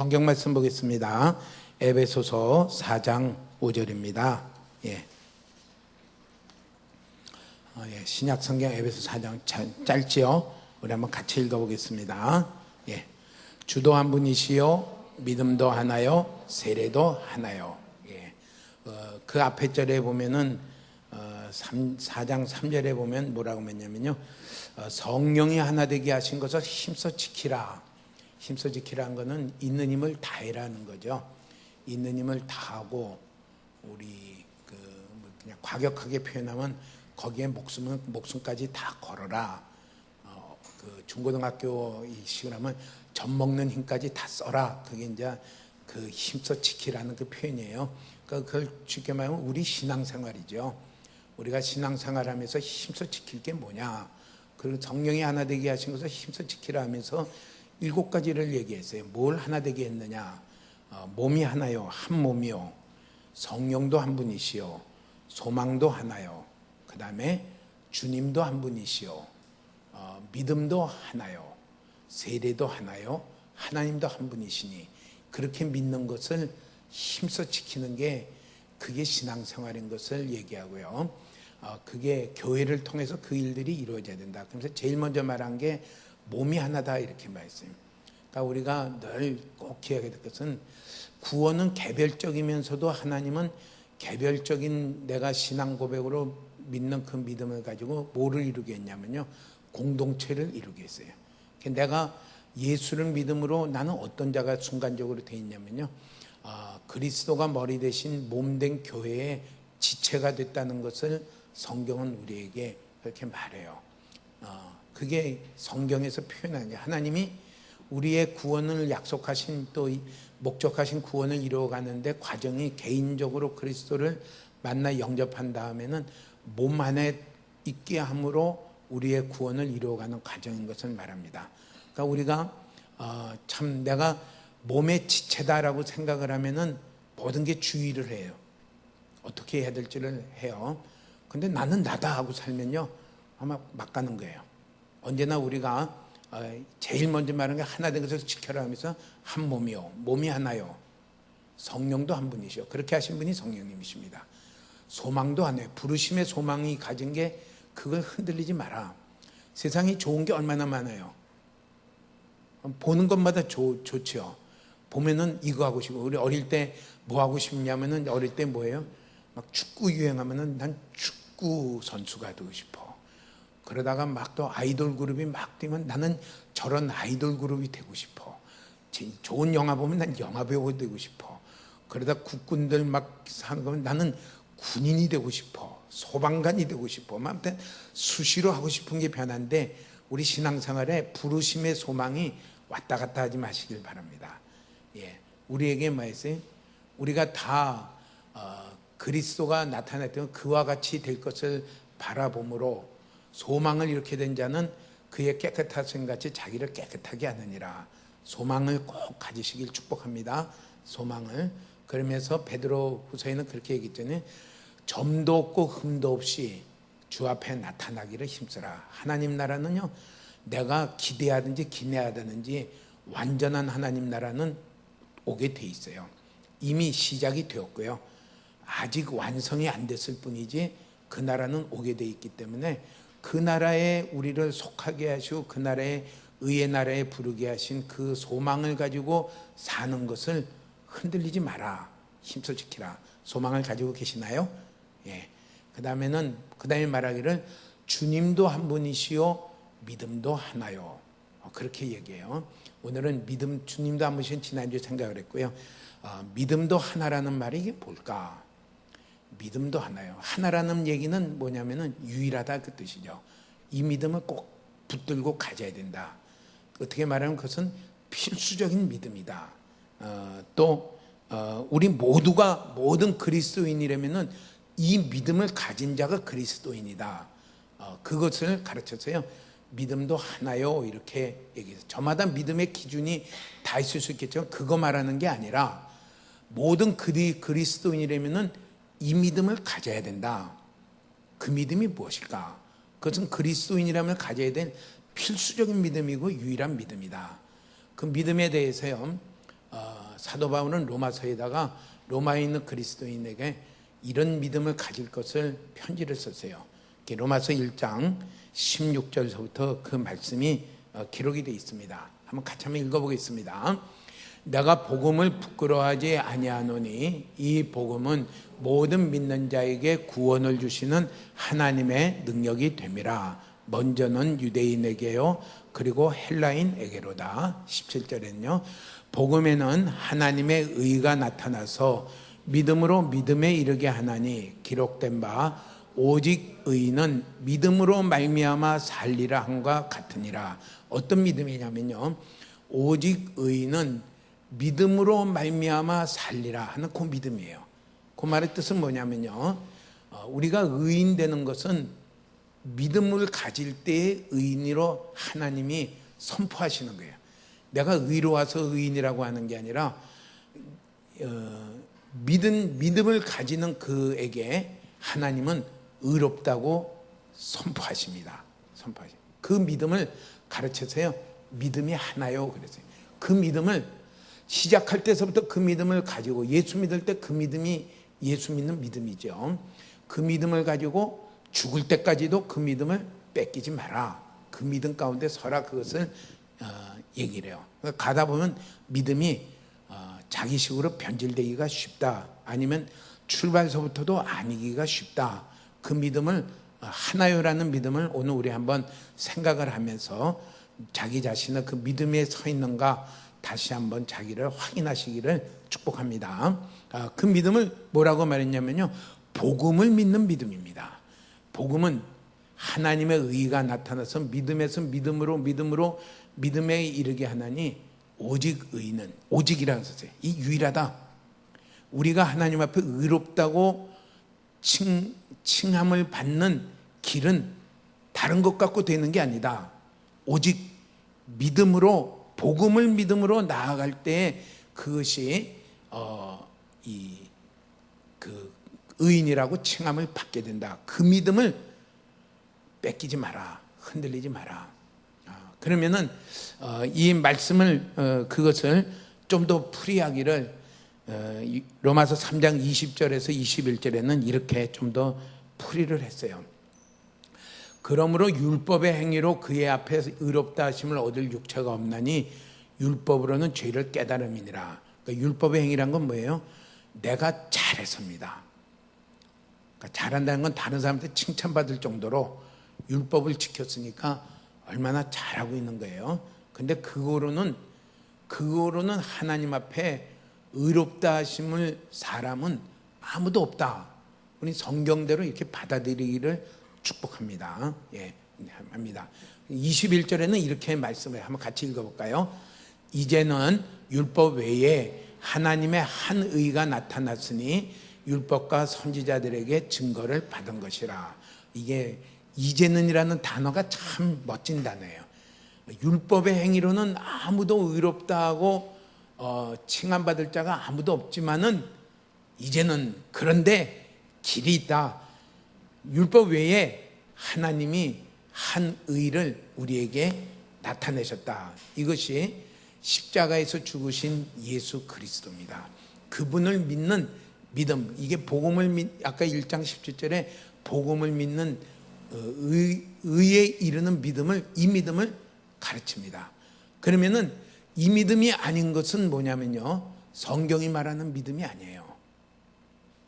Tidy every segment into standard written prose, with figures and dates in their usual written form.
성경 말씀 보겠습니다. 에베소서 4장 5절입니다. 신약 성경 에베소 4장 짧지요? 우리 한번 같이 읽어보겠습니다. 주도 한 분이시요 믿음도 하나요 세례도 하나요. 그 앞에 절에 보면은 4장 3절에 보면 뭐라고 했냐면요, 성령이 하나 되게 하신 것을 힘써 지키라. 힘써 지키라는 것은 있는 힘을 다해라는 거죠. 있는 힘을 다하고, 우리 그냥 과격하게 표현하면 거기에 목숨까지 다 걸어라. 중고등학교 식으로 하면 젖 먹는 힘까지 다 써라. 그게 이제 그 힘써 지키라는 그 표현이에요. 그걸 쉽게 말하면 우리 신앙생활이죠. 우리가 신앙생활하면서 힘써 지킬 게 뭐냐? 그리고 성령이 하나 되게 하신 것을 힘써 지키라 하면서 7가지를 얘기했어요. 뭘 하나 되게 했느냐? 몸이 하나요, 한 몸이요. 성령도 한 분이시요. 소망도 하나요. 그 다음에 주님도 한 분이시요. 믿음도 하나요. 세례도 하나요. 하나님도 한 분이시니 그렇게 믿는 것을 힘써 지키는 게 그게 신앙생활인 것을 얘기하고요. 그게 교회를 통해서 그 일들이 이루어져야 된다. 그래서 제일 먼저 말한 게 몸이 하나다 이렇게 말했어요. 그러니까 우리가 늘 꼭 기억해야 될 것은 구원은 개별적이면서도 하나님은 개별적인 내가 신앙 고백으로 믿는 그 믿음을 가지고 뭐를 이루게 했냐면요, 공동체를 이루게 했어요. 내가 예수를 믿음으로 나는 어떤 자가 순간적으로 돼 있냐면요, 그리스도가 머리 대신 몸된 교회의 지체가 됐다는 것을 성경은 우리에게 그렇게 말해요. 그게 성경에서 표현하는 게, 하나님이 우리의 구원을 약속하신 또 목적하신 구원을 이루어가는데 과정이 개인적으로 그리스도를 만나 영접한 다음에는 몸 안에 있게 함으로 우리의 구원을 이루어가는 과정인 것을 말합니다. 그러니까 우리가 참 내가 몸의 지체다라고 생각을 하면은 모든 게 주의를 해요. 어떻게 해야 될지를 해요. 근데 나는 나다 하고 살면요, 아마 막 가는 거예요. 언제나 우리가 제일 먼저 말하는 게 하나 된 것을 지켜라 하면서 한 몸이요, 몸이 하나요. 성령도 한 분이시요. 그렇게 하신 분이 성령님이십니다. 소망도 하나요. 부르심의 소망이 가진 게 그걸 흔들리지 마라. 세상이 좋은 게 얼마나 많아요. 보는 것마다 좋죠. 보면은 이거 하고 싶고, 우리 어릴 때 뭐 하고 싶냐면은, 어릴 때 뭐예요? 막 축구 유행하면은 난 축구 선수가 되고 싶어. 그러다가 막 또 아이돌 그룹이 막 뛰면 나는 저런 아이돌 그룹이 되고 싶어. 좋은 영화 보면 난 영화 배우 되고 싶어. 그러다 국군들 막 사는 거면 나는 군인이 되고 싶어. 소방관이 되고 싶어. 아무튼 수시로 하고 싶은 게 변한데, 우리 신앙생활에 부르심의 소망이 왔다 갔다 하지 마시길 바랍니다. 우리에게 뭐였어요? 우리가 다 그리스도가 나타났던 그와 같이 될 것을 바라봄으로 소망을 이렇게 된 자는 그의 깨끗하신 같이 자기를 깨끗하게 하느니라. 소망을 꼭 가지시길 축복합니다. 소망을. 그러면서 베드로 후서에는 그렇게 얘기했잖아요. 점도 없고 흠도 없이 주 앞에 나타나기를 힘쓰라. 하나님 나라는요, 내가 기대하든지 기대하든지 완전한 하나님 나라는 오게 돼 있어요. 이미 시작이 되었고요. 아직 완성이 안 됐을 뿐이지 그 나라는 오게 돼 있기 때문에 그 나라에 우리를 속하게 하시고 그 나라에 의의 나라에 부르게 하신 그 소망을 가지고 사는 것을 흔들리지 마라. 힘써 지키라. 소망을 가지고 계시나요? 그 다음에 말하기를 주님도 한 분이시요 믿음도 하나요. 그렇게 얘기해요. 오늘은 믿음, 주님도 한 분이신 지난주에 생각을 했고요. 믿음도 하나라는 말이 이게 뭘까? 믿음도 하나요. 하나라는 얘기는 뭐냐면은 유일하다 그 뜻이죠. 이 믿음을 꼭 붙들고 가져야 된다. 어떻게 말하면 그것은 필수적인 믿음이다. 우리 모두가 모든 그리스도인이라면은 이 믿음을 가진 자가 그리스도인이다. 그것을 가르쳤어요. 믿음도 하나요 이렇게 얘기해서, 저마다 믿음의 기준이 다 있을 수 있겠지만 그거 말하는 게 아니라 모든 그리스도인이라면은 이 믿음을 가져야 된다. 그 믿음이 무엇일까? 그것은 그리스도인이라면 가져야 될 필수적인 믿음이고 유일한 믿음이다. 그 믿음에 대해서요, 사도 바울은 로마서에다가 로마에 있는 그리스도인에게 이런 믿음을 가질 것을 편지를 썼어요. 로마서 1장 16절서부터 그 말씀이 기록이 되어 있습니다. 한번 같이 한번 읽어보겠습니다. 내가 복음을 부끄러워하지 아니하노니 이 복음은 모든 믿는 자에게 구원을 주시는 하나님의 능력이 됨이라. 먼저는 유대인에게요 그리고 헬라인에게로다. 17절에는요 복음에는 하나님의 의가 나타나서 믿음으로 믿음에 이르게 하나니 기록된 바 오직 의인은 믿음으로 말미암아 살리라 함과 같으니라. 어떤 믿음이냐면요 오직 의인은 믿음으로 말미암아 살리라 하는 그 믿음이에요. 그 말의 뜻은 뭐냐면요 우리가 의인 되는 것은 믿음을 가질 때의 의인으로 하나님이 선포하시는 거예요. 내가 의로워서 의인이라고 하는 게 아니라 믿음을 가지는 그에게 하나님은 의롭다고 선포하십니다. 그 믿음을 가르쳐서요 믿음이 하나요 그랬어요. 그 믿음을 시작할 때서부터 그 믿음을 가지고 예수 믿을 때 그 믿음이 예수 믿는 믿음이죠. 그 믿음을 가지고 죽을 때까지도 그 믿음을 뺏기지 마라. 그 믿음 가운데 서라. 그것을 얘기를 해요. 그러니까 가다 보면 믿음이 자기식으로 변질되기가 쉽다. 아니면 출발서부터도 아니기가 쉽다. 그 믿음을 하나요라는 믿음을 오늘 우리 한번 생각을 하면서 자기 자신의 그 믿음에 서 있는가 다시 한번 자기를 확인하시기를 축복합니다. 그 믿음을 뭐라고 말했냐면요 복음을 믿는 믿음입니다. 복음은 하나님의 의가 나타나서 믿음에서 믿음으로 믿음에 이르게 하나니 오직 의인은 오직이라는 것이에요. 이 유일하다. 우리가 하나님 앞에 의롭다고 칭함을 받는 길은 다른 것 갖고 되는 게 아니다. 오직 믿음으로 복음을 믿음으로 나아갈 때 그것이 그 의인이라고 칭함을 받게 된다. 그 믿음을 뺏기지 마라. 흔들리지 마라. 그러면은 이 말씀을 그것을 좀 더 풀이하기를 로마서 3장 20절에서 21절에는 이렇게 좀 더 풀이를 했어요. 그러므로 율법의 행위로 그의 앞에 의롭다 하심을 얻을 육체가 없나니 율법으로는 죄를 깨달음이니라. 그러니까 율법의 행위란 건 뭐예요? 내가 잘해서입니다. 그러니까 잘한다는 건 다른 사람한테 칭찬받을 정도로 율법을 지켰으니까 얼마나 잘하고 있는 거예요. 근데 그거로는 하나님 앞에 의롭다 하심을 사람은 아무도 없다. 우리 성경대로 이렇게 받아들이기를 축복합니다. 예, 합니다. 21절에는 이렇게 말씀을 한번 같이 읽어볼까요? 이제는 율법 외에 하나님의 한 의가 나타났으니 율법과 선지자들에게 증거를 받은 것이라. 이게 이제는이라는 단어가 참 멋진 단어예요. 율법의 행위로는 아무도 의롭다 하고 칭함받을 자가 아무도 없지만은 이제는 그런데 길이 있다. 율법 외에 하나님이 한 의를 우리에게 나타내셨다. 이것이 십자가에서 죽으신 예수 그리스도입니다. 그분을 믿는 믿음, 이게 복음을 아까 1장 17절에 복음을 믿는 의에 이르는 믿음을, 이 믿음을 가르칩니다. 그러면은 이 믿음이 아닌 것은 뭐냐면요, 성경이 말하는 믿음이 아니에요.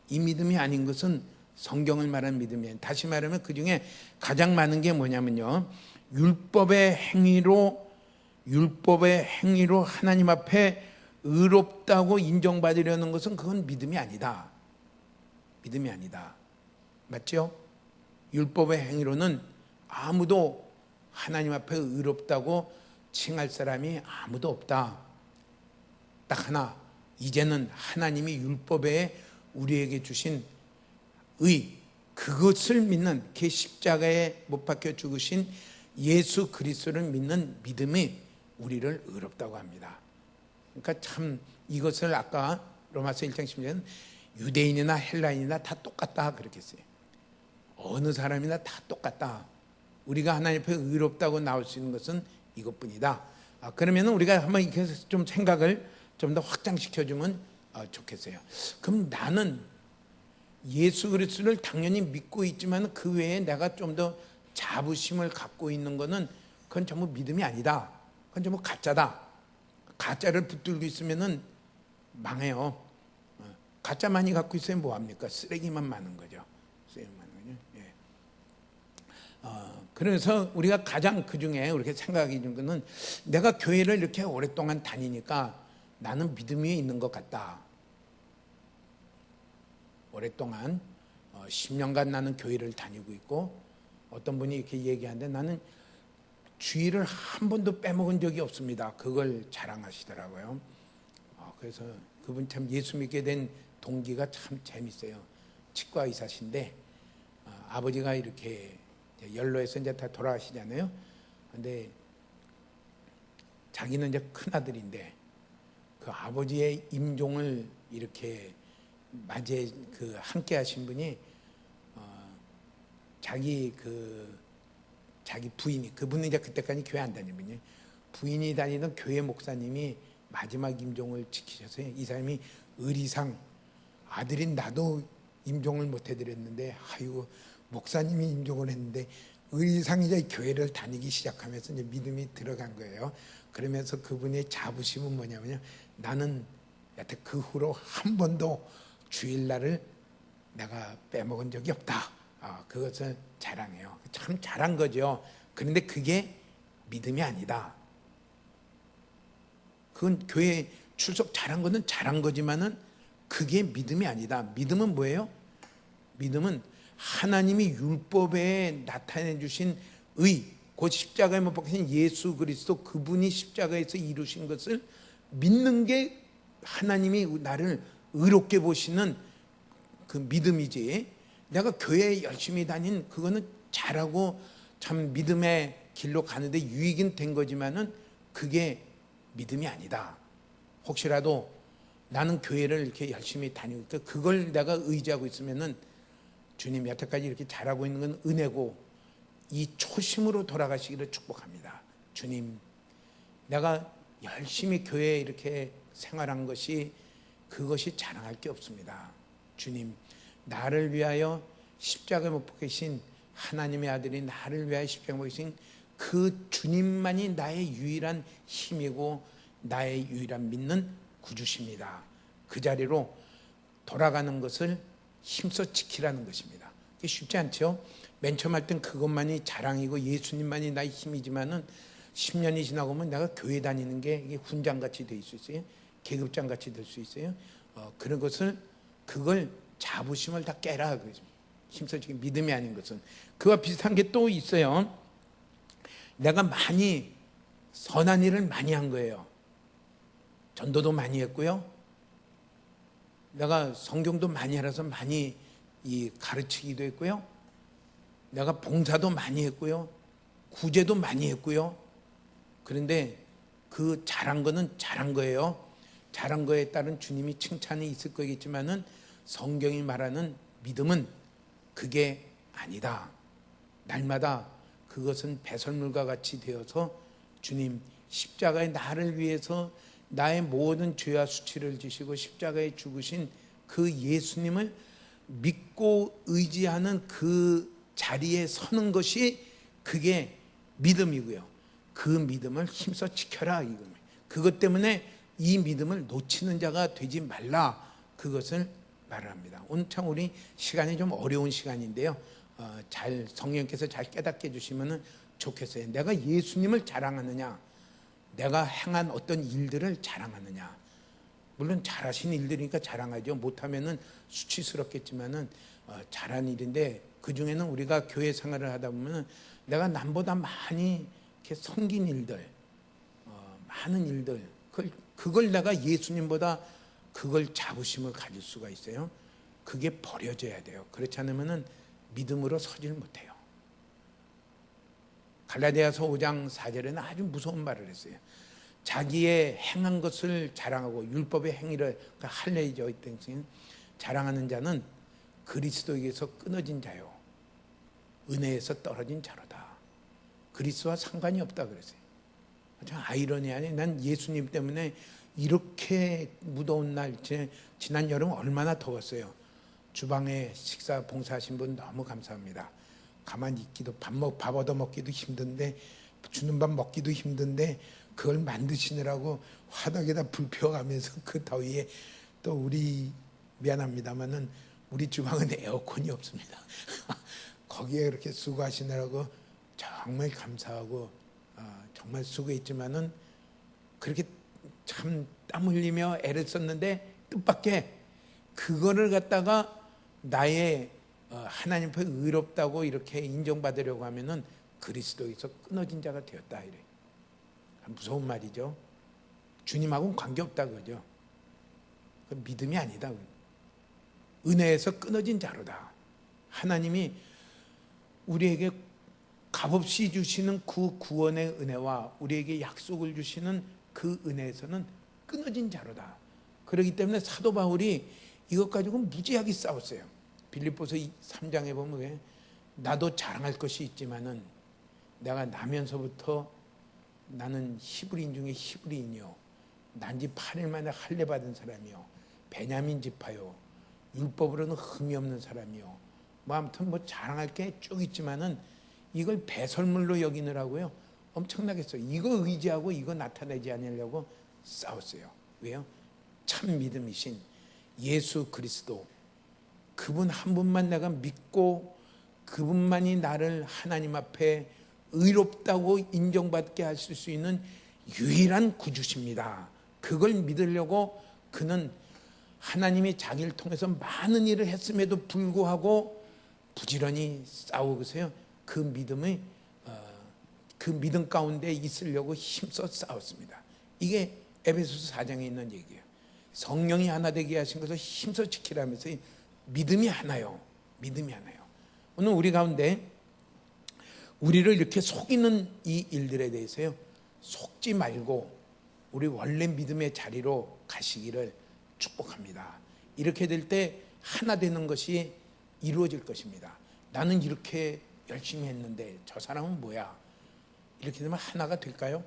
이 믿음이 아닌 것은 성경을 말하는 믿음이에요. 다시 말하면 그 중에 가장 많은 게 뭐냐면요, 율법의 행위로 하나님 앞에 의롭다고 인정받으려는 것은 그건 믿음이 아니다. 믿음이 아니다. 맞죠? 율법의 행위로는 아무도 하나님 앞에 의롭다고 칭할 사람이 아무도 없다. 딱 하나, 이제는 하나님이 율법에 우리에게 주신 의, 그것을 믿는, 그 십자가에 못 박혀 죽으신 예수 그리스도를 믿는 믿음이 우리를 의롭다고 합니다. 그러니까 참 이것을 아까 로마서 1장 10절에는 유대인이나 헬라인이나 다 똑같다 그렇게 했어요. 어느 사람이나 다 똑같다. 우리가 하나님 앞에 의롭다고 나올 수 있는 것은 이것뿐이다. 그러면 우리가 한번 이렇게 좀 생각을 좀 더 확장시켜주면 좋겠어요. 그럼 나는 예수 그리스도를 당연히 믿고 있지만 그 외에 내가 좀 더 자부심을 갖고 있는 거는 그건 전부 믿음이 아니다. 그건 전부 가짜다. 가짜를 붙들고 있으면은 망해요. 가짜 많이 갖고 있으면 뭐합니까? 쓰레기만 많은 거죠. 쓰레기만 많은 거죠. 예. 그래서 우리가 가장 그 중에 이렇게 생각하기 좋은 거는 내가 교회를 이렇게 오랫동안 다니니까 나는 믿음 위에 있는 것 같다. 오랫동안 10년간 나는 교회를 다니고 있고 어떤 분이 이렇게 얘기하는데 나는 주일을 한 번도 빼먹은 적이 없습니다. 그걸 자랑하시더라고요. 그래서 그분 참 예수 믿게 된 동기가 참 재밌어요. 치과 의사신데 아버지가 이렇게 연로해서 이제 다 돌아가시잖아요. 근데 자기는 이제 큰 아들인데 그 아버지의 임종을 이렇게 맞이해 그 함께 하신 분이 자기 부인이 그분은 이제 그때까지 교회 안 다니는 분이 부인이 다니던 교회 목사님이 마지막 임종을 지키셔서 이 사람이 의리상 아들인 나도 임종을 못 해드렸는데 아이고 목사님이 임종을 했는데 의리상 이제 교회를 다니기 시작하면서 이제 믿음이 들어간 거예요. 그러면서 그분의 자부심은 뭐냐면요. 나는 여태 그 후로 한 번도 주일날을 내가 빼먹은 적이 없다. 그것을 자랑해요. 참 잘한 거죠. 그런데 그게 믿음이 아니다. 그건 교회 출석 잘한 거는 잘한 거지만은 그게 믿음이 아니다. 믿음은 뭐예요? 믿음은 하나님이 율법에 나타내 주신 의, 곧 십자가에 못 박히신 예수 그리스도 그분이 십자가에서 이루신 것을 믿는 게 하나님이 나를 의롭게 보시는 그 믿음이지. 내가 교회에 열심히 다닌 그거는 잘하고 참 믿음의 길로 가는데 유익은 된 거지만은 그게 믿음이 아니다. 혹시라도 나는 교회를 이렇게 열심히 다니고 있다. 그걸 내가 의지하고 있으면은 주님 여태까지 이렇게 잘하고 있는 건 은혜고 이 초심으로 돌아가시기를 축복합니다. 주님, 내가 열심히 교회에 이렇게 생활한 것이 그것이 자랑할 게 없습니다. 주님, 나를 위하여 십자가에 못 박히신 하나님의 아들이 나를 위하여 십자가에 못 박히신 그 주님만이 나의 유일한 힘이고 나의 유일한 믿는 구주십니다. 그 자리로 돌아가는 것을 힘써 지키라는 것입니다. 그게 쉽지 않죠. 맨 처음 할 땐 그것만이 자랑이고 예수님만이 나의 힘이지만은 10년이 지나고 보면 내가 교회 다니는 게 이게 훈장같이 될 수 있어요. 계급장같이 될 수 있어요. 그런 것을 그걸 자부심을 다 깨라. 힘써 지금 믿음이 아닌 것은 그와 비슷한 게 또 있어요. 내가 많이 선한 일을 많이 한 거예요. 전도도 많이 했고요. 내가 성경도 많이 알아서 많이 가르치기도 했고요. 내가 봉사도 많이 했고요. 구제도 많이 했고요. 그런데 그 잘한 거는 잘한 거예요. 잘한 거에 따른 주님이 칭찬이 있을 거겠지만은 성경이 말하는 믿음은 그게 아니다. 날마다 그것은 배설물과 같이 되어서 주님 십자가에 나를 위해서 나의 모든 죄와 수치를 지시고 십자가에 죽으신 그 예수님을 믿고 의지하는 그 자리에 서는 것이 그게 믿음이고요. 그 믿음을 힘써 지켜라. 그것 때문에 이 믿음을 놓치는 자가 되지 말라. 그것을 말합니다. 오늘 참 우리 시간이 좀 어려운 시간인데요. 잘 성령께서 잘 깨닫게 해주시면 좋겠어요. 내가 예수님을 자랑하느냐, 내가 행한 어떤 일들을 자랑하느냐. 물론 잘하신 일들이니까 자랑하죠. 못하면은 수치스럽겠지만은 잘한 일인데 그 중에는 우리가 교회 생활을 하다 보면은 내가 남보다 많이 이렇게 섬긴 일들, 많은 일들, 그걸 내가 예수님보다 그걸 자부심을 가질 수가 있어요. 그게 버려져야 돼요. 그렇지 않으면은 믿음으로 서질 못해요. 갈라디아서 5장 4절에는 아주 무서운 말을 했어요. 자기의 행한 것을 자랑하고 율법의 행위를 할례죠. 자랑하는 자는 그리스도에게서 끊어진 자요, 은혜에서 떨어진 자로다. 그리스도와 상관이 없다 그랬어요. 참 아이러니하네. 난 예수님 때문에 이렇게 무더운 날, 지난 여름 얼마나 더웠어요. 주방에 식사 봉사하신 분 너무 감사합니다. 가만히 있기도, 밥 얻어 먹기도 힘든데, 주는 밥 먹기도 힘든데 그걸 만드시느라고 화덕에다 불 피워가면서 그 더위에, 또 우리 미안합니다만은 우리 주방은 에어컨이 없습니다. 거기에 그렇게 수고하시느라고 정말 감사하고 정말 수고했지만은 그렇게 참 땀 흘리며 애를 썼는데 뜻밖의 그거를 갖다가 나의 하나님 앞에 의롭다고 이렇게 인정받으려고 하면은 그리스도에서 끊어진 자가 되었다 이래. 무서운 말이죠. 주님하고는 관계없다 그죠. 그 믿음이 아니다. 은혜에서 끊어진 자로다. 하나님이 우리에게 값없이 주시는 그 구원의 은혜와 우리에게 약속을 주시는 그 은혜에서는 끊어진 자로다. 그렇기 때문에 사도 바울이 이것 가지고 무지하게 싸웠어요. 빌립보서 3장에 보면 왜 나도 자랑할 것이 있지만은 내가 나면서부터 나는 히브리인 중에 히브리인이요, 난지 8일 만에 할례 받은 사람이요, 베냐민 지파요, 율법으로는 흠이 없는 사람이요, 뭐 아무튼 뭐 자랑할 게 쭉 있지만은 이걸 배설물로 여기느라고요 엄청나게 써요. 이거 의지하고 이거 나타내지 않으려고 싸웠어요. 왜요? 참 믿음이신 예수 그리스도, 그분 한 분만 내가 믿고 그분만이 나를 하나님 앞에 의롭다고 인정받게 하실 수 있는 유일한 구주십니다. 그걸 믿으려고 그는 하나님이 자기를 통해서 많은 일을 했음에도 불구하고 부지런히 싸우고서요 그 믿음을 그 믿음 가운데 있으려고 힘써 싸웠습니다. 이게 에베소서 4장에 있는 얘기예요. 성령이 하나 되게 하신 것을 힘써 지키라면서 믿음이 하나요. 믿음이 하나요. 오늘 우리 가운데 우리를 이렇게 속이는 이 일들에 대해서요 속지 말고 우리 원래 믿음의 자리로 가시기를 축복합니다. 이렇게 될 때 하나 되는 것이 이루어질 것입니다. 나는 이렇게 열심히 했는데 저 사람은 뭐야? 이렇게 되면 하나가 될까요?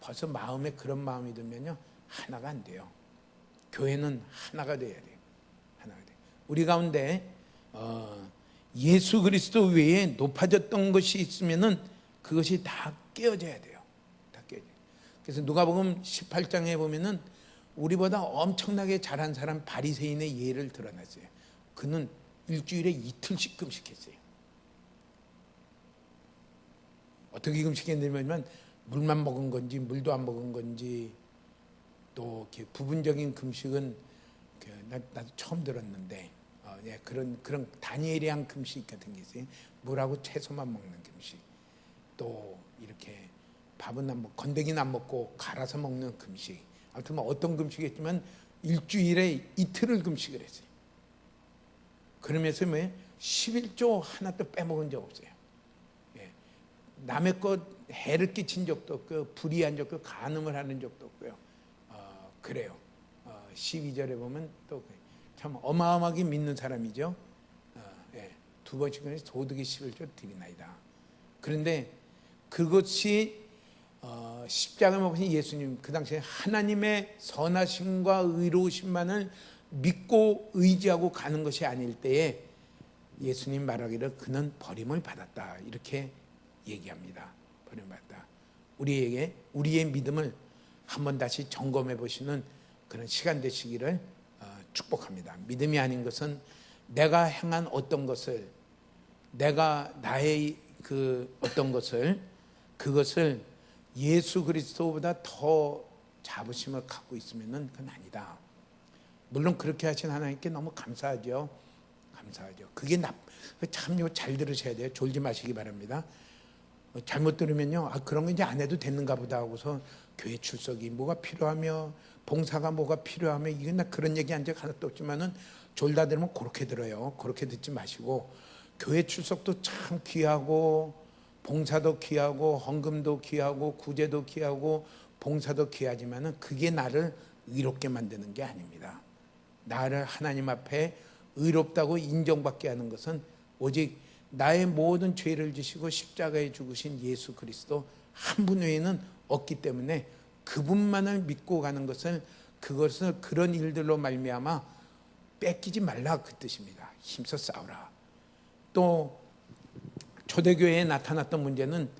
벌써 마음에 그런 마음이 들면요 하나가 안 돼요. 교회는 하나가 돼야 돼요. 하나가 돼요. 우리 가운데 예수 그리스도 외에 높아졌던 것이 있으면은 그것이 다 깨어져야 돼요. 다 깨어져요. 그래서 누가복음 18장에 보면은 우리보다 엄청나게 잘한 사람 바리새인의 예를 드러냈어요. 그는 일주일에 이틀씩 금식했어요. 어떻게 금식했냐면 물만 먹은 건지 물도 안 먹은 건지, 또 이렇게 부분적인 금식은 나도 처음 들었는데 그런 다니엘이한 금식 같은 게 있어요. 물하고 채소만 먹는 금식, 또 이렇게 밥은 안 먹고 건더기는 안 먹고 갈아서 먹는 금식, 아무튼 뭐 어떤 금식이었지만 일주일에 이틀을 금식을 했어요. 그러면서 11조 하나도 빼먹은 적 없어요. 남의 것 해를 끼친 적도 없고 불의한 적도 간음을 하는 적도 없고요. 그래요. 12절에 보면 또 참 어마어마하게 믿는 사람이죠. 두 번씩은 소득이 11조 드리나이다. 그런데 그것이 십자가에 못 박힌 예수님, 그 당시에 하나님의 선하심과 의로우심만을 믿고 의지하고 가는 것이 아닐 때에 예수님 말하기를 그는 버림을 받았다 이렇게 얘기합니다. 버림을 받았다. 우리에게 우리의 믿음을 한번 다시 점검해 보시는 그런 시간 되시기를 축복합니다. 믿음이 아닌 것은 내가 행한 어떤 것을, 내가 나의 그 어떤 것을, 그것을 예수 그리스도보다 더 자부심을 갖고 있으면은 그건 아니다. 물론 그렇게 하신 하나님께 너무 감사하죠. 감사하죠. 그게 참 잘 들으셔야 돼요. 졸지 마시기 바랍니다. 잘못 들으면요, 그런 거 이제 안 해도 됐는가 보다 하고서 교회 출석이 뭐가 필요하며 봉사가 뭐가 필요하며, 이건 나 그런 얘기 한 적 하나도 없지만은 졸다 들으면 그렇게 들어요. 그렇게 듣지 마시고 교회 출석도 참 귀하고 봉사도 귀하고 헌금도 귀하고 구제도 귀하고 봉사도 귀하지만은 그게 나를 의롭게 만드는 게 아닙니다. 나를 하나님 앞에 의롭다고 인정받게 하는 것은 오직 나의 모든 죄를 지시고 십자가에 죽으신 예수 그리스도 한 분 외에는 없기 때문에 그분만을 믿고 가는 것을 그것을 그런 일들로 말미암아 뺏기지 말라 그 뜻입니다. 힘써 싸우라. 또 초대교회에 나타났던 문제는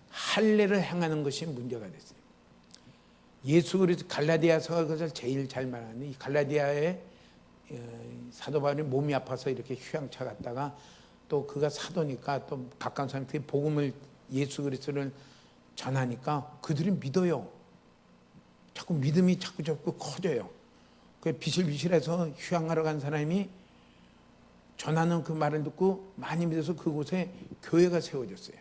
할례를 행하는 것이 문제가 됐어요. 예수 그리스도 갈라디아서가 그것을 제일 잘 말하는, 이 갈라디아에 사도 바울이 몸이 아파서 이렇게 휴양차 갔다가 또 그가 사도니까 또 가까운 사람들이 복음을, 예수 그리스도를 전하니까 그들이 믿어요. 자꾸 믿음이 자꾸 커져요. 그 비실비실해서 휴양하러 간 사람이 전하는 그 말을 듣고 많이 믿어서 그곳에 교회가 세워졌어요.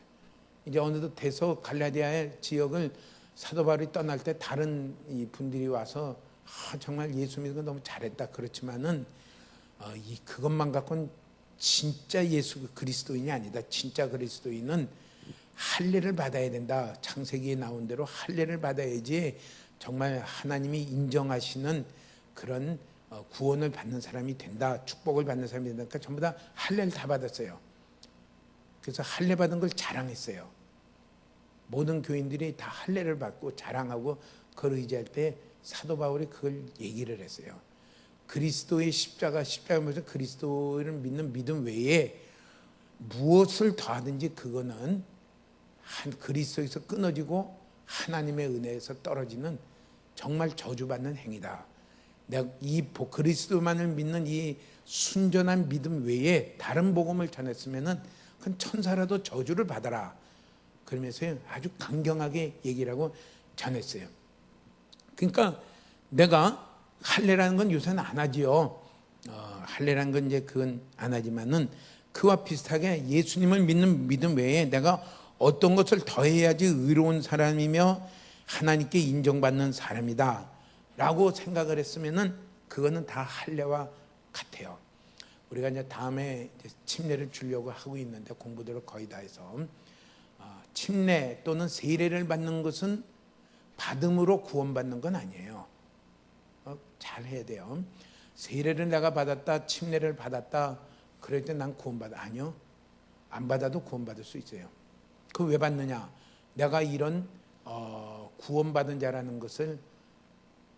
이제 어느덧 돼서 갈라디아의 지역을 사도 바울이 떠날 때 다른 이 분들이 와서 정말 예수 믿는 거 너무 잘했다. 그렇지만은 그것만 갖고는 진짜 예수 그리스도인이 아니다. 진짜 그리스도인은 할례를 받아야 된다. 창세기에 나온 대로 할례를 받아야지 정말 하나님이 인정하시는 그런 구원을 받는 사람이 된다. 축복을 받는 사람이 된다. 그러니까 전부 다 할례를 다 받았어요. 그래서 할례 받은 걸 자랑했어요. 모든 교인들이 다 할례를 받고 자랑하고 그걸 의지할 때 사도 바울이 그걸 얘기를 했어요. 그리스도의 십자가면서 그리스도를 믿는 믿음 외에 무엇을 더하든지 그거는 그리스도에서 끊어지고 하나님의 은혜에서 떨어지는 정말 저주받는 행위다. 내가 이 그리스도만을 믿는 이 순전한 믿음 외에 다른 복음을 전했으면은 그건 천사라도 저주를 받아라. 그러면서 아주 강경하게 얘기를 하고 전했어요. 그러니까 내가 할례라는 건 요새는 안 하지요. 할례라는 건 이제 그건 안 하지만은 그와 비슷하게 예수님을 믿는 믿음 외에 내가 어떤 것을 더해야지 의로운 사람이며 하나님께 인정받는 사람이다 라고 생각을 했으면은 그거는 다 할례와 같아요. 우리가 이제 다음에 이제 침례를 주려고 하고 있는데 공부들을 거의 다 해서 침례 또는 세례를 받는 것은 받음으로 구원받는 건 아니에요. 잘 해야 돼요. 세례를 내가 받았다, 침례를 받았다, 그럴 때 난 구원받아. 아니요. 안 받아도 구원받을 수 있어요. 그거 왜 받느냐? 내가 이런 구원받은 자라는 것을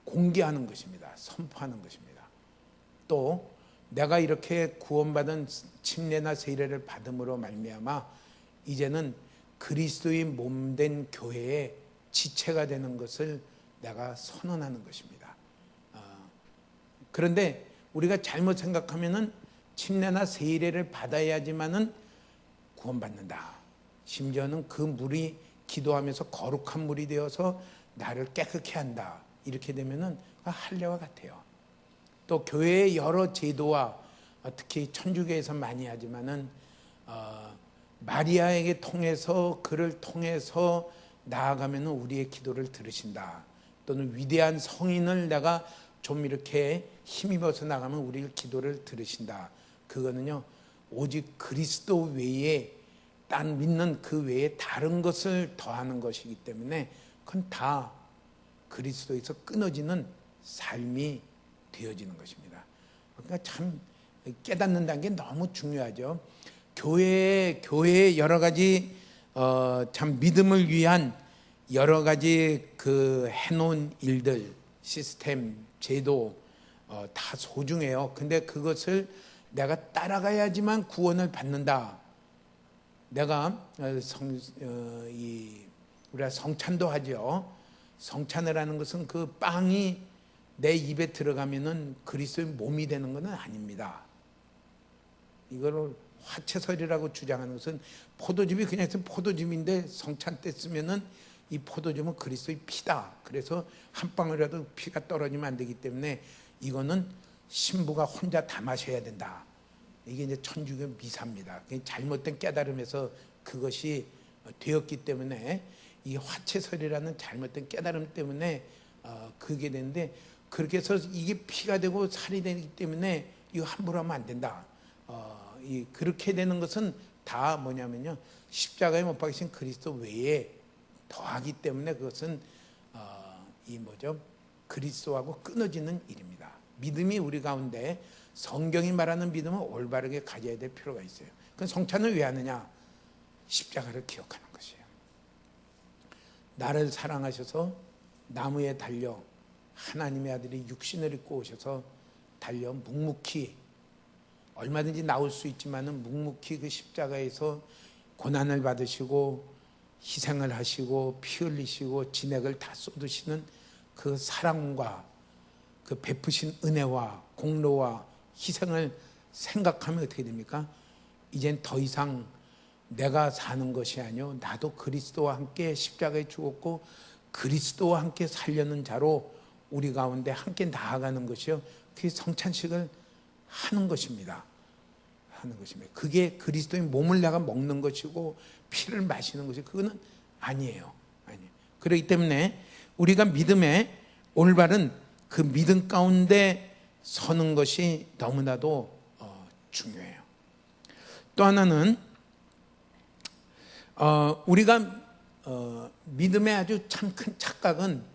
공개하는 것입니다. 선포하는 것입니다. 또 내가 이렇게 구원받은 침례나 세례를 받음으로 말미암아 이제는 그리스도의 몸된 교회의 지체가 되는 것을 내가 선언하는 것입니다. 그런데 우리가 잘못 생각하면은 침례나 세례를 받아야지만은 구원받는다. 심지어는 그 물이 기도하면서 거룩한 물이 되어서 나를 깨끗게 한다. 이렇게 되면은 할례와 같아요. 또 교회의 여러 제도와 특히 천주교에서 많이 하지만은 마리아에게 통해서 그를 통해서 나아가면은 우리의 기도를 들으신다. 또는 위대한 성인을 내가 좀 이렇게 힘입어서 나가면 우리의 기도를 들으신다. 그거는요 오직 그리스도 외에 딴 믿는 그 외에 다른 것을 더하는 것이기 때문에 그건 다 그리스도에서 끊어지는 삶이 되어지는 것입니다. 그러니까 참 깨닫는다는 게 너무 중요하죠. 교회의 여러 가지 참 믿음을 위한 여러 가지 그 해놓은 일들, 시스템, 제도 다 소중해요. 근데 그것을 내가 따라가야지만 구원을 받는다. 내가 우리가 성찬도 하죠. 성찬을 하는 것은 그 빵이 내 입에 들어가면은 그리스도의 몸이 되는 것은 아닙니다. 이거를 화채설이라고 주장하는 것은 포도즙이 그냥 포도즙인데 성찬 때 쓰면은 이 포도즙은 그리스도의 피다. 그래서 한 방울이라도 피가 떨어지면 안 되기 때문에 이거는 신부가 혼자 다 마셔야 된다. 이게 이제 천주교 미사입니다. 잘못된 깨달음에서 그것이 되었기 때문에 이 화채설이라는 잘못된 깨달음 때문에 그게 되는데 그렇게 해서 이게 피가 되고 살이 되기 때문에 이거 함부로 하면 안 된다. 그렇게 되는 것은 다 뭐냐면요 십자가에 못 박히신 그리스도 외에 더하기 때문에 그것은 그리스도하고 끊어지는 일입니다. 믿음이 우리 가운데 성경이 말하는 믿음을 올바르게 가져야 될 필요가 있어요. 그 성찬을 왜 하느냐? 십자가를 기억하는 것이에요. 나를 사랑하셔서 나무에 달려 하나님의 아들이 육신을 입고 오셔서 달려 묵묵히, 얼마든지 나올 수 있지만은 묵묵히 그 십자가에서 고난을 받으시고 희생을 하시고 피 흘리시고 진액을 다 쏟으시는 그 사랑과 그 베푸신 은혜와 공로와 희생을 생각하면 어떻게 됩니까? 이젠 더 이상 내가 사는 것이 아니요 나도 그리스도와 함께 십자가에 죽었고 그리스도와 함께 살려는 자로 우리 가운데 함께 나아가는 것이요, 그게 성찬식을 하는 것입니다. 하는 것입니다. 그게 그리스도의 몸을 내가 먹는 것이고 피를 마시는 것이 그거는 아니에요. 아니에요. 그렇기 때문에 우리가 믿음의 올바른 그 믿음 가운데 서는 것이 너무나도 중요해요. 또 하나는 우리가 믿음의 아주 참 큰 착각은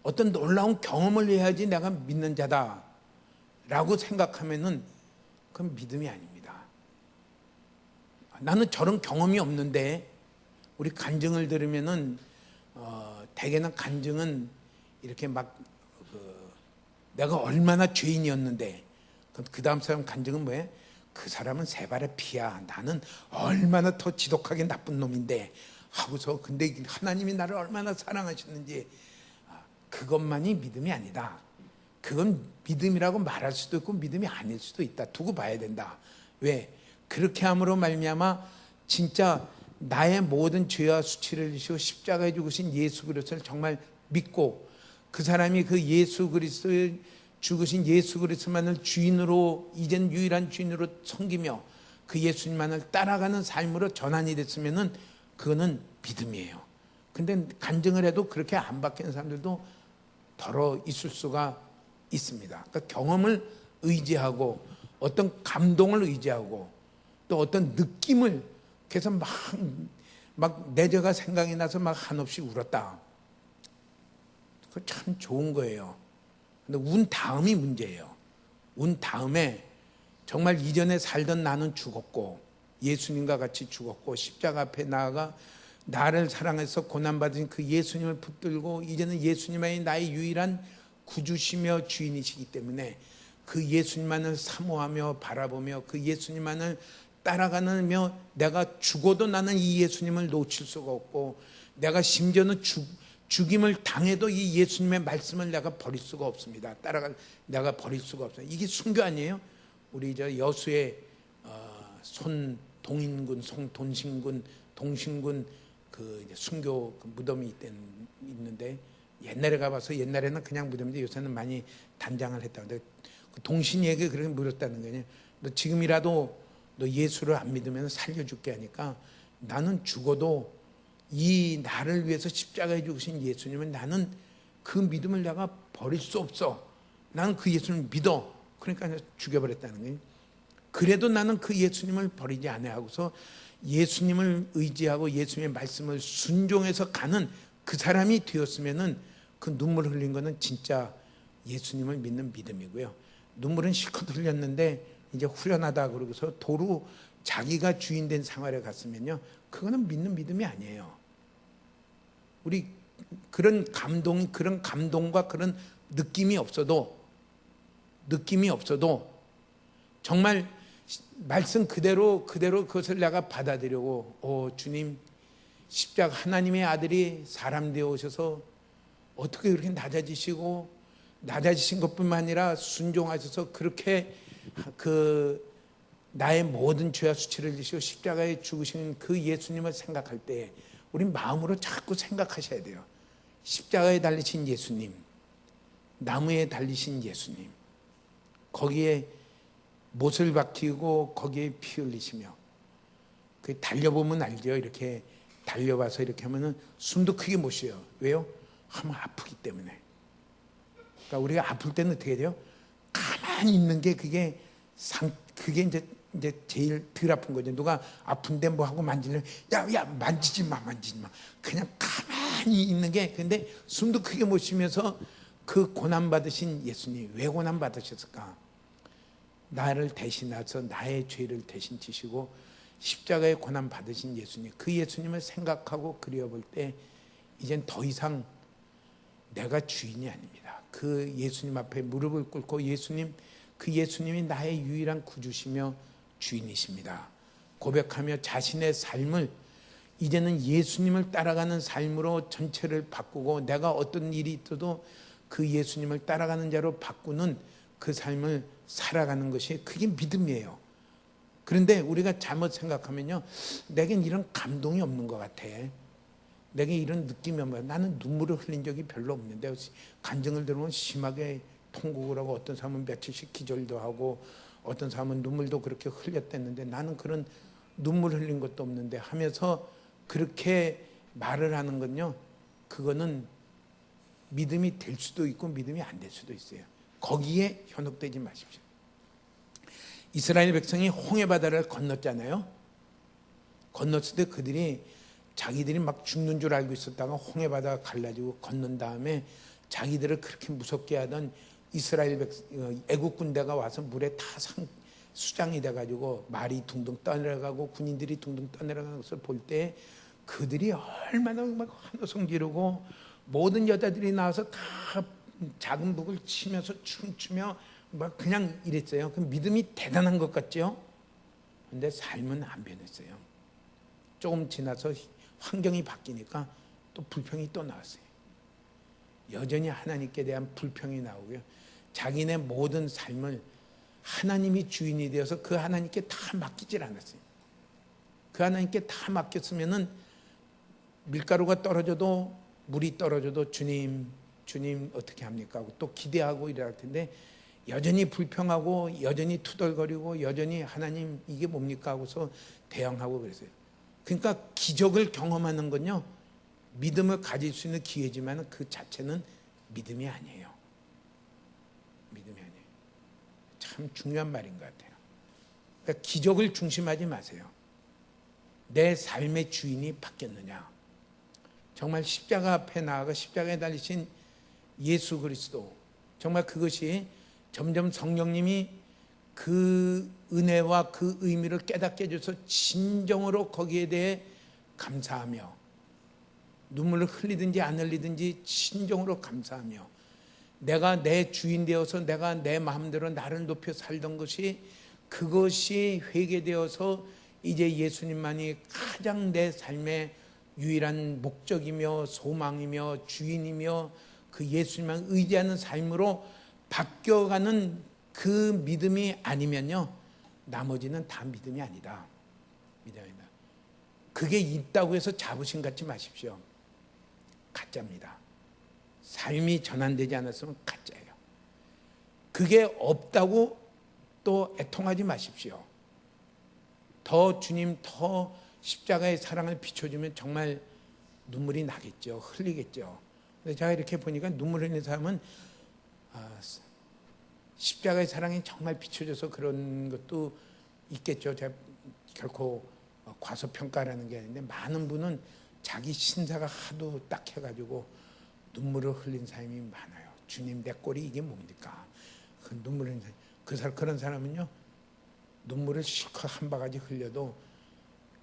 어떤 놀라운 경험을 해야지 내가 믿는 자다라고 생각하면은 그건 믿음이 아닙니다. 나는 저런 경험이 없는데, 우리 간증을 들으면은 대개는 간증은 이렇게 막 내가 얼마나 죄인이었는데, 그 다음 사람 간증은 뭐예요? 그 사람은 세 발의 피야, 나는 얼마나 더 지독하게 나쁜 놈인데 하고서, 근데 하나님이 나를 얼마나 사랑하셨는지, 그것만이 믿음이 아니다. 그건 믿음이라고 말할 수도 있고 믿음이 아닐 수도 있다. 두고 봐야 된다. 왜? 그렇게 함으로 말미암아 진짜 나의 모든 죄와 수치를 지시고 십자가에 죽으신 예수 그리스도를 정말 믿고, 그 사람이 그 예수 그리스도의 죽으신 예수 그리스도만을 주인으로, 이젠 유일한 주인으로 섬기며 그 예수님만을 따라가는 삶으로 전환이 됐으면은 그거는 믿음이에요. 근데 간증을 해도 그렇게 안 바뀌는 사람들도 더러 있을 수가 있습니다. 그러니까 경험을 의지하고 어떤 감동을 의지하고 또 어떤 느낌을, 그래서 막 내 죄가 생각이 나서 막 한없이 울었다. 그거 참 좋은 거예요. 근데 운 다음이 문제예요. 운 다음에 정말 이전에 살던 나는 죽었고 예수님과 같이 죽었고 십자가 앞에 나아가 나를 사랑해서 고난받으신 그 예수님을 붙들고 이제는 예수님만이 나의 유일한 구주시며 주인이시기 때문에 그 예수님만을 사모하며 바라보며 그 예수님만을 따라가며, 내가 죽어도 나는 이 예수님을 놓칠 수가 없고, 내가 심지어는 죽임을 당해도 이 예수님의 말씀을 내가 버릴 수가 없습니다. 내가 버릴 수가 없어요. 이게 순교 아니에요? 우리 저 여수의 손동인군, 동신군 그 순교 그 무덤이 있는데, 옛날에 가봐서, 옛날에는 그냥 무덤인데 요새는 많이 단장을 했다는데, 그 동신이에게 그렇게 물었다는 거냐. 너 지금이라도 너 예수를 안 믿으면 살려줄게 하니까, 나는 죽어도 이 나를 위해서 십자가에 죽으신 예수님은 나는 그 믿음을 내가 버릴 수 없어. 나는 그 예수님을 믿어. 그러니까 죽여버렸다는 거예요. 그래도 나는 그 예수님을 버리지 않아 하고서 예수님을 의지하고 예수님의 말씀을 순종해서 가는 그 사람이 되었으면은 그 눈물 흘린 거는 진짜 예수님을 믿는 믿음이고요. 눈물은 실컷 흘렸는데 이제 후련하다 그러고서 도로 자기가 주인된 생활에 갔으면요, 그거는 믿는 믿음이 아니에요. 우리 그런 감동과 그런 느낌이 없어도 정말 말씀 그대로 그것을 내가 받아들이고, 주님, 십자가 하나님의 아들이 사람 되어 오셔서 어떻게 그렇게 낮아지신 것뿐만 아니라 순종하셔서 그렇게 그 나의 모든 죄와 수치를 지시고 십자가에 죽으신 그 예수님을 생각할 때 우리 마음으로 자꾸 생각하셔야 돼요. 십자가에 달리신 예수님, 나무에 달리신 예수님, 거기에 못을 박히고 거기에 피 흘리시며, 그 달려보면 알죠. 이렇게 달려와서 이렇게 하면은 숨도 크게 못 쉬어요. 왜요? 하면 아프기 때문에. 그러니까 우리가 아플 때는 어떻게 돼요? 가만히 있는 게 그게 이제 제일 덜 아픈 거죠. 누가 아픈데 뭐 하고 만지려면 야 만지지 마. 그냥 가만히 있는 게. 근데 숨도 크게 못 쉬면서 그 고난 받으신 예수님, 왜 고난 받으셨을까? 나를 대신하셔서 나의 죄를 대신 지시고 십자가에 고난 받으신 예수님, 그 예수님을 생각하고 그려볼 때 이젠 더 이상 내가 주인이 아닙니다. 그 예수님 앞에 무릎을 꿇고 그 예수님이 나의 유일한 구주시며 주인이십니다. 고백하며 자신의 삶을 이제는 예수님을 따라가는 삶으로 전체를 바꾸고 내가 어떤 일이 있어도 그 예수님을 따라가는 자로 바꾸는 그 삶을 살아가는 것이 그게 믿음이에요. 그런데 우리가 잘못 생각하면요, 내겐 이런 감동이 없는 것 같아. 내게 이런 느낌이 없는 거야. 나는 눈물을 흘린 적이 별로 없는데 간증을 들으면 심하게 통곡을 하고 어떤 사람은 며칠씩 기절도 하고 어떤 사람은 눈물도 그렇게 흘렸댔는데 나는 그런 눈물 흘린 것도 없는데 하면서 그렇게 말을 하는 건요, 그거는 믿음이 될 수도 있고 믿음이 안 될 수도 있어요. 거기에 현혹되지 마십시오. 이스라엘 백성이 홍해바다를 건넜잖아요. 건넜을 때 그들이 자기들이 막 죽는 줄 알고 있었다가 홍해바다가 갈라지고 건넌 다음에 자기들을 그렇게 무섭게 하던 이스라엘 애국 군대가 와서 물에 다 수장이 돼가지고 말이 둥둥 떠내려가고 군인들이 둥둥 떠내려가는 것을 볼 때 그들이 얼마나 막 환호성 지르고 모든 여자들이 나와서 다 작은 북을 치면서 춤추며 막 그냥 이랬어요. 그 믿음이 대단한 것 같죠? 근데 삶은 안 변했어요. 조금 지나서 환경이 바뀌니까 또 불평이 또 나왔어요. 여전히 하나님께 대한 불평이 나오고요. 자기네 모든 삶을 하나님이 주인이 되어서 그 하나님께 다 맡기질 않았어요. 그 하나님께 다 맡겼으면은 밀가루가 떨어져도 물이 떨어져도 주님 어떻게 합니까? 하고 또 기대하고 이럴 텐데 여전히 불평하고 여전히 투덜거리고 여전히 하나님 이게 뭡니까? 하고서 대응하고 그랬어요. 그러니까 기적을 경험하는 건요, 믿음을 가질 수 있는 기회지만 그 자체는 믿음이 아니에요. 믿음이 아니에요. 참 중요한 말인 것 같아요. 그러니까 기적을 중심하지 마세요. 내 삶의 주인이 바뀌었느냐. 정말 십자가 앞에 나아가 십자가에 달리신 예수 그리스도, 정말 그것이 점점 성령님이 그 은혜와 그 의미를 깨닫게 해줘서 진정으로 거기에 대해 감사하며 눈물을 흘리든지 안 흘리든지 진정으로 감사하며 내가 내 주인 되어서 내가 내 마음대로 나를 높여 살던 것이 그것이 회개되어서 이제 예수님만이 가장 내 삶의 유일한 목적이며 소망이며 주인이며 그 예수님만 의지하는 삶으로 바뀌어가는 그 믿음이 아니면요, 나머지는 다 믿음이 아니다. 믿음이 아니다. 그게 있다고 해서 자부심 갖지 마십시오. 가짜입니다. 삶이 전환되지 않았으면 가짜예요. 그게 없다고 또 애통하지 마십시오. 더 주님 더 십자가의 사랑을 비춰주면 정말 눈물이 나겠죠. 흘리겠죠. 제가 이렇게 보니까 눈물 흘리는 사람은 십자가의 사랑이 정말 비춰져서 그런 것도 있겠죠. 제가 결코 과소평가라는 게 아닌데 많은 분은 자기 신사가 하도 딱해가지고 눈물을 흘린 사람이 많아요. 주님 내 꼴이 이게 뭡니까? 그 눈물 흘린 사람, 그런 사람은요, 눈물을 실컷 한 바가지 흘려도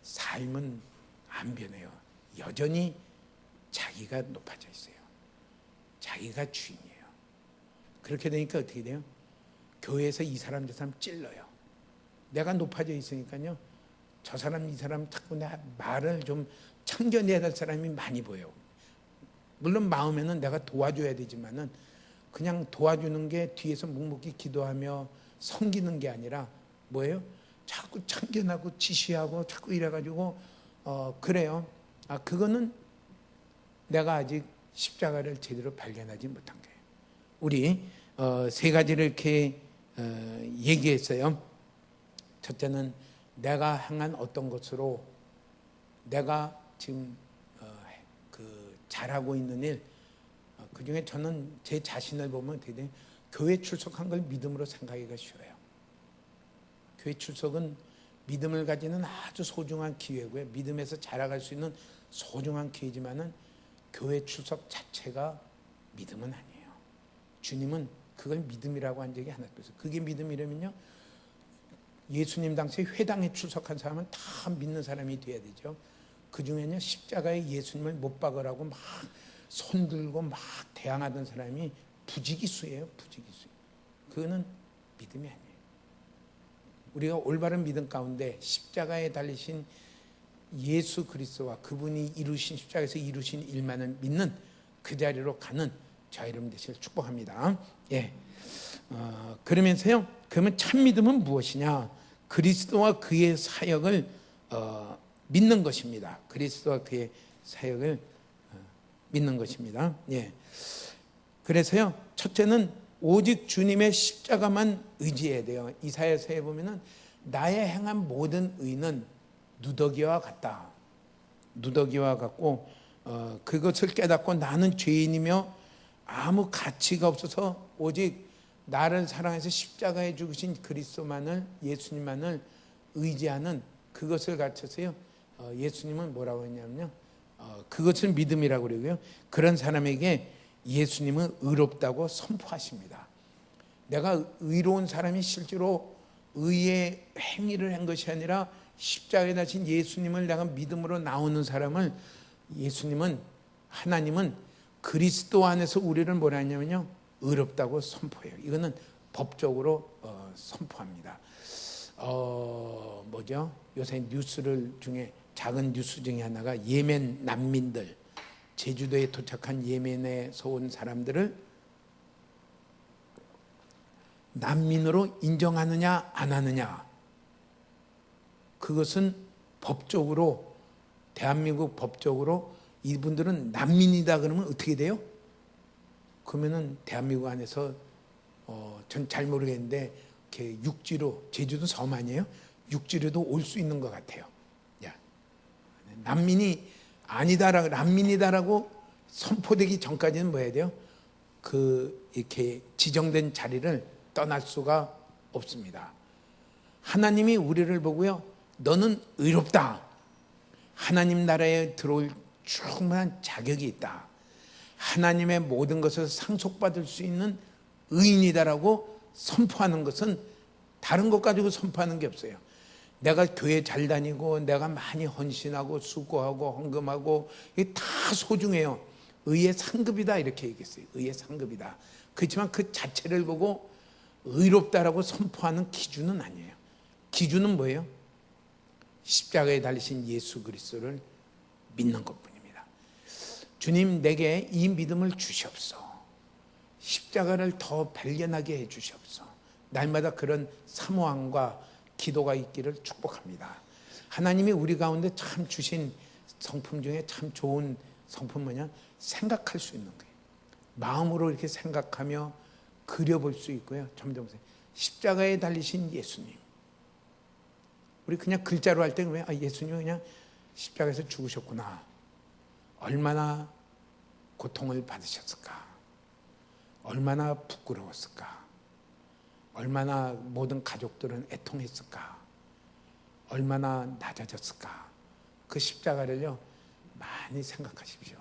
삶은 안 변해요. 여전히 자기가 높아져 있어요. 자기가 주인이에요. 그렇게 되니까 어떻게 돼요? 교회에서 이 사람 저 사람 찔러요. 내가 높아져 있으니까요, 저 사람 이 사람 자꾸 내 말을 좀 참견해야 될 사람이 많이 보여요. 물론 마음에는 내가 도와줘야 되지만은 그냥 도와주는 게 뒤에서 묵묵히 기도하며 섬기는 게 아니라 뭐예요? 자꾸 참견하고 지시하고 자꾸 이래가지고 그래요. 그거는 내가 아직 십자가를 제대로 발견하지 못한 거예요. 우리 세 가지를 이렇게 얘기했어요. 첫째는 내가 향한 어떤 것으로 내가 지금 잘하고 있는 일, 그중에 저는 제 자신을 보면 되게 교회 출석한 걸 믿음으로 생각하기가 쉬워요. 교회 출석은 믿음을 가지는 아주 소중한 기회고요. 믿음에서 자라갈 수 있는 소중한 기회지만은 교회 출석 자체가 믿음은 아니에요. 주님은 그걸 믿음이라고 한 적이 하나도 없어요. 그게 믿음이라면요, 예수님 당시에 회당에 출석한 사람은 다 믿는 사람이 돼야 되죠. 그 중에는 십자가에 예수님을 못 박으라고 막 손 들고 막 대항하던 사람이 부지기수예요. 부지기수. 그거는 믿음이 아니에요. 우리가 올바른 믿음 가운데 십자가에 달리신 예수 그리스도와 그분이 이루신 십자가에서 이루신 일만을 믿는 그 자리로 가는 저 여러분 되시길 축복합니다. 예. 그러면서요. 그러면 참 믿음은 무엇이냐? 그리스도와 그의 사역을 믿는 것입니다. 그리스도와 그의 사역을 믿는 것입니다. 예. 그래서요. 첫째는 오직 주님의 십자가만 의지해야 돼요. 이사야서에 보면은 나의 행한 모든 의는 누더기와 같다. 누더기와 같고 그것을 깨닫고 나는 죄인이며 아무 가치가 없어서 오직 나를 사랑해서 십자가에 죽으신 그리스도만을 예수님만을 의지하는 그것을 갖춰서요. 예수님은 뭐라고 했냐면요. 그것을 믿음이라고 그러고요. 그런 사람에게 예수님은 의롭다고 선포하십니다. 내가 의로운 사람이 실제로 의의 행위를 한 것이 아니라 십자가에 달리신 예수님을 내가 믿음으로 나오는 사람을 예수님은 하나님은 그리스도 안에서 우리를 뭐라 하냐면요. 의롭다고 선포해요. 이거는 법적으로 선포합니다. 뭐죠? 요새 뉴스를 중에 작은 뉴스 중에 하나가 예멘 난민들 제주도에 도착한 예멘에서 온 사람들을 난민으로 인정하느냐 안 하느냐 그것은 법적으로 대한민국 법적으로 이분들은 난민이다 그러면 어떻게 돼요? 그러면은 대한민국 안에서 전 잘 모르겠는데 이렇게 육지로 제주도 섬 아니에요? 육지로도 올 수 있는 것 같아요. 야, 난민이 아니다라고 난민이다라고 선포되기 전까지는 뭐 해야 돼요? 그 이렇게 지정된 자리를 떠날 수가 없습니다. 하나님이 우리를 보고요. 너는 의롭다. 하나님 나라에 들어올 충분한 자격이 있다. 하나님의 모든 것을 상속받을 수 있는 의인이다라고 선포하는 것은 다른 것 가지고 선포하는 게 없어요. 내가 교회 잘 다니고 내가 많이 헌신하고 수고하고 헌금하고 이게 다 소중해요. 의의 상급이다 이렇게 얘기했어요. 의의 상급이다. 그렇지만 그 자체를 보고 의롭다라고 선포하는 기준은 아니에요. 기준은 뭐예요? 십자가에 달리신 예수 그리스도를 믿는 것뿐입니다. 주님 내게 이 믿음을 주시옵소서. 십자가를 더 발견하게 해 주시옵소서. 날마다 그런 사모함과 기도가 있기를 축복합니다. 하나님이 우리 가운데 참 주신 성품 중에 참 좋은 성품 뭐냐? 생각할 수 있는 거예요. 마음으로 이렇게 생각하며 그려볼 수 있고요. 점점 십자가에 달리신 예수님. 우리 그냥 글자로 할 때는 왜 예수님은 그냥 십자가에서 죽으셨구나. 얼마나 고통을 받으셨을까. 얼마나 부끄러웠을까. 얼마나 모든 가족들은 애통했을까. 얼마나 낮아졌을까. 그 십자가를요 많이 생각하십시오.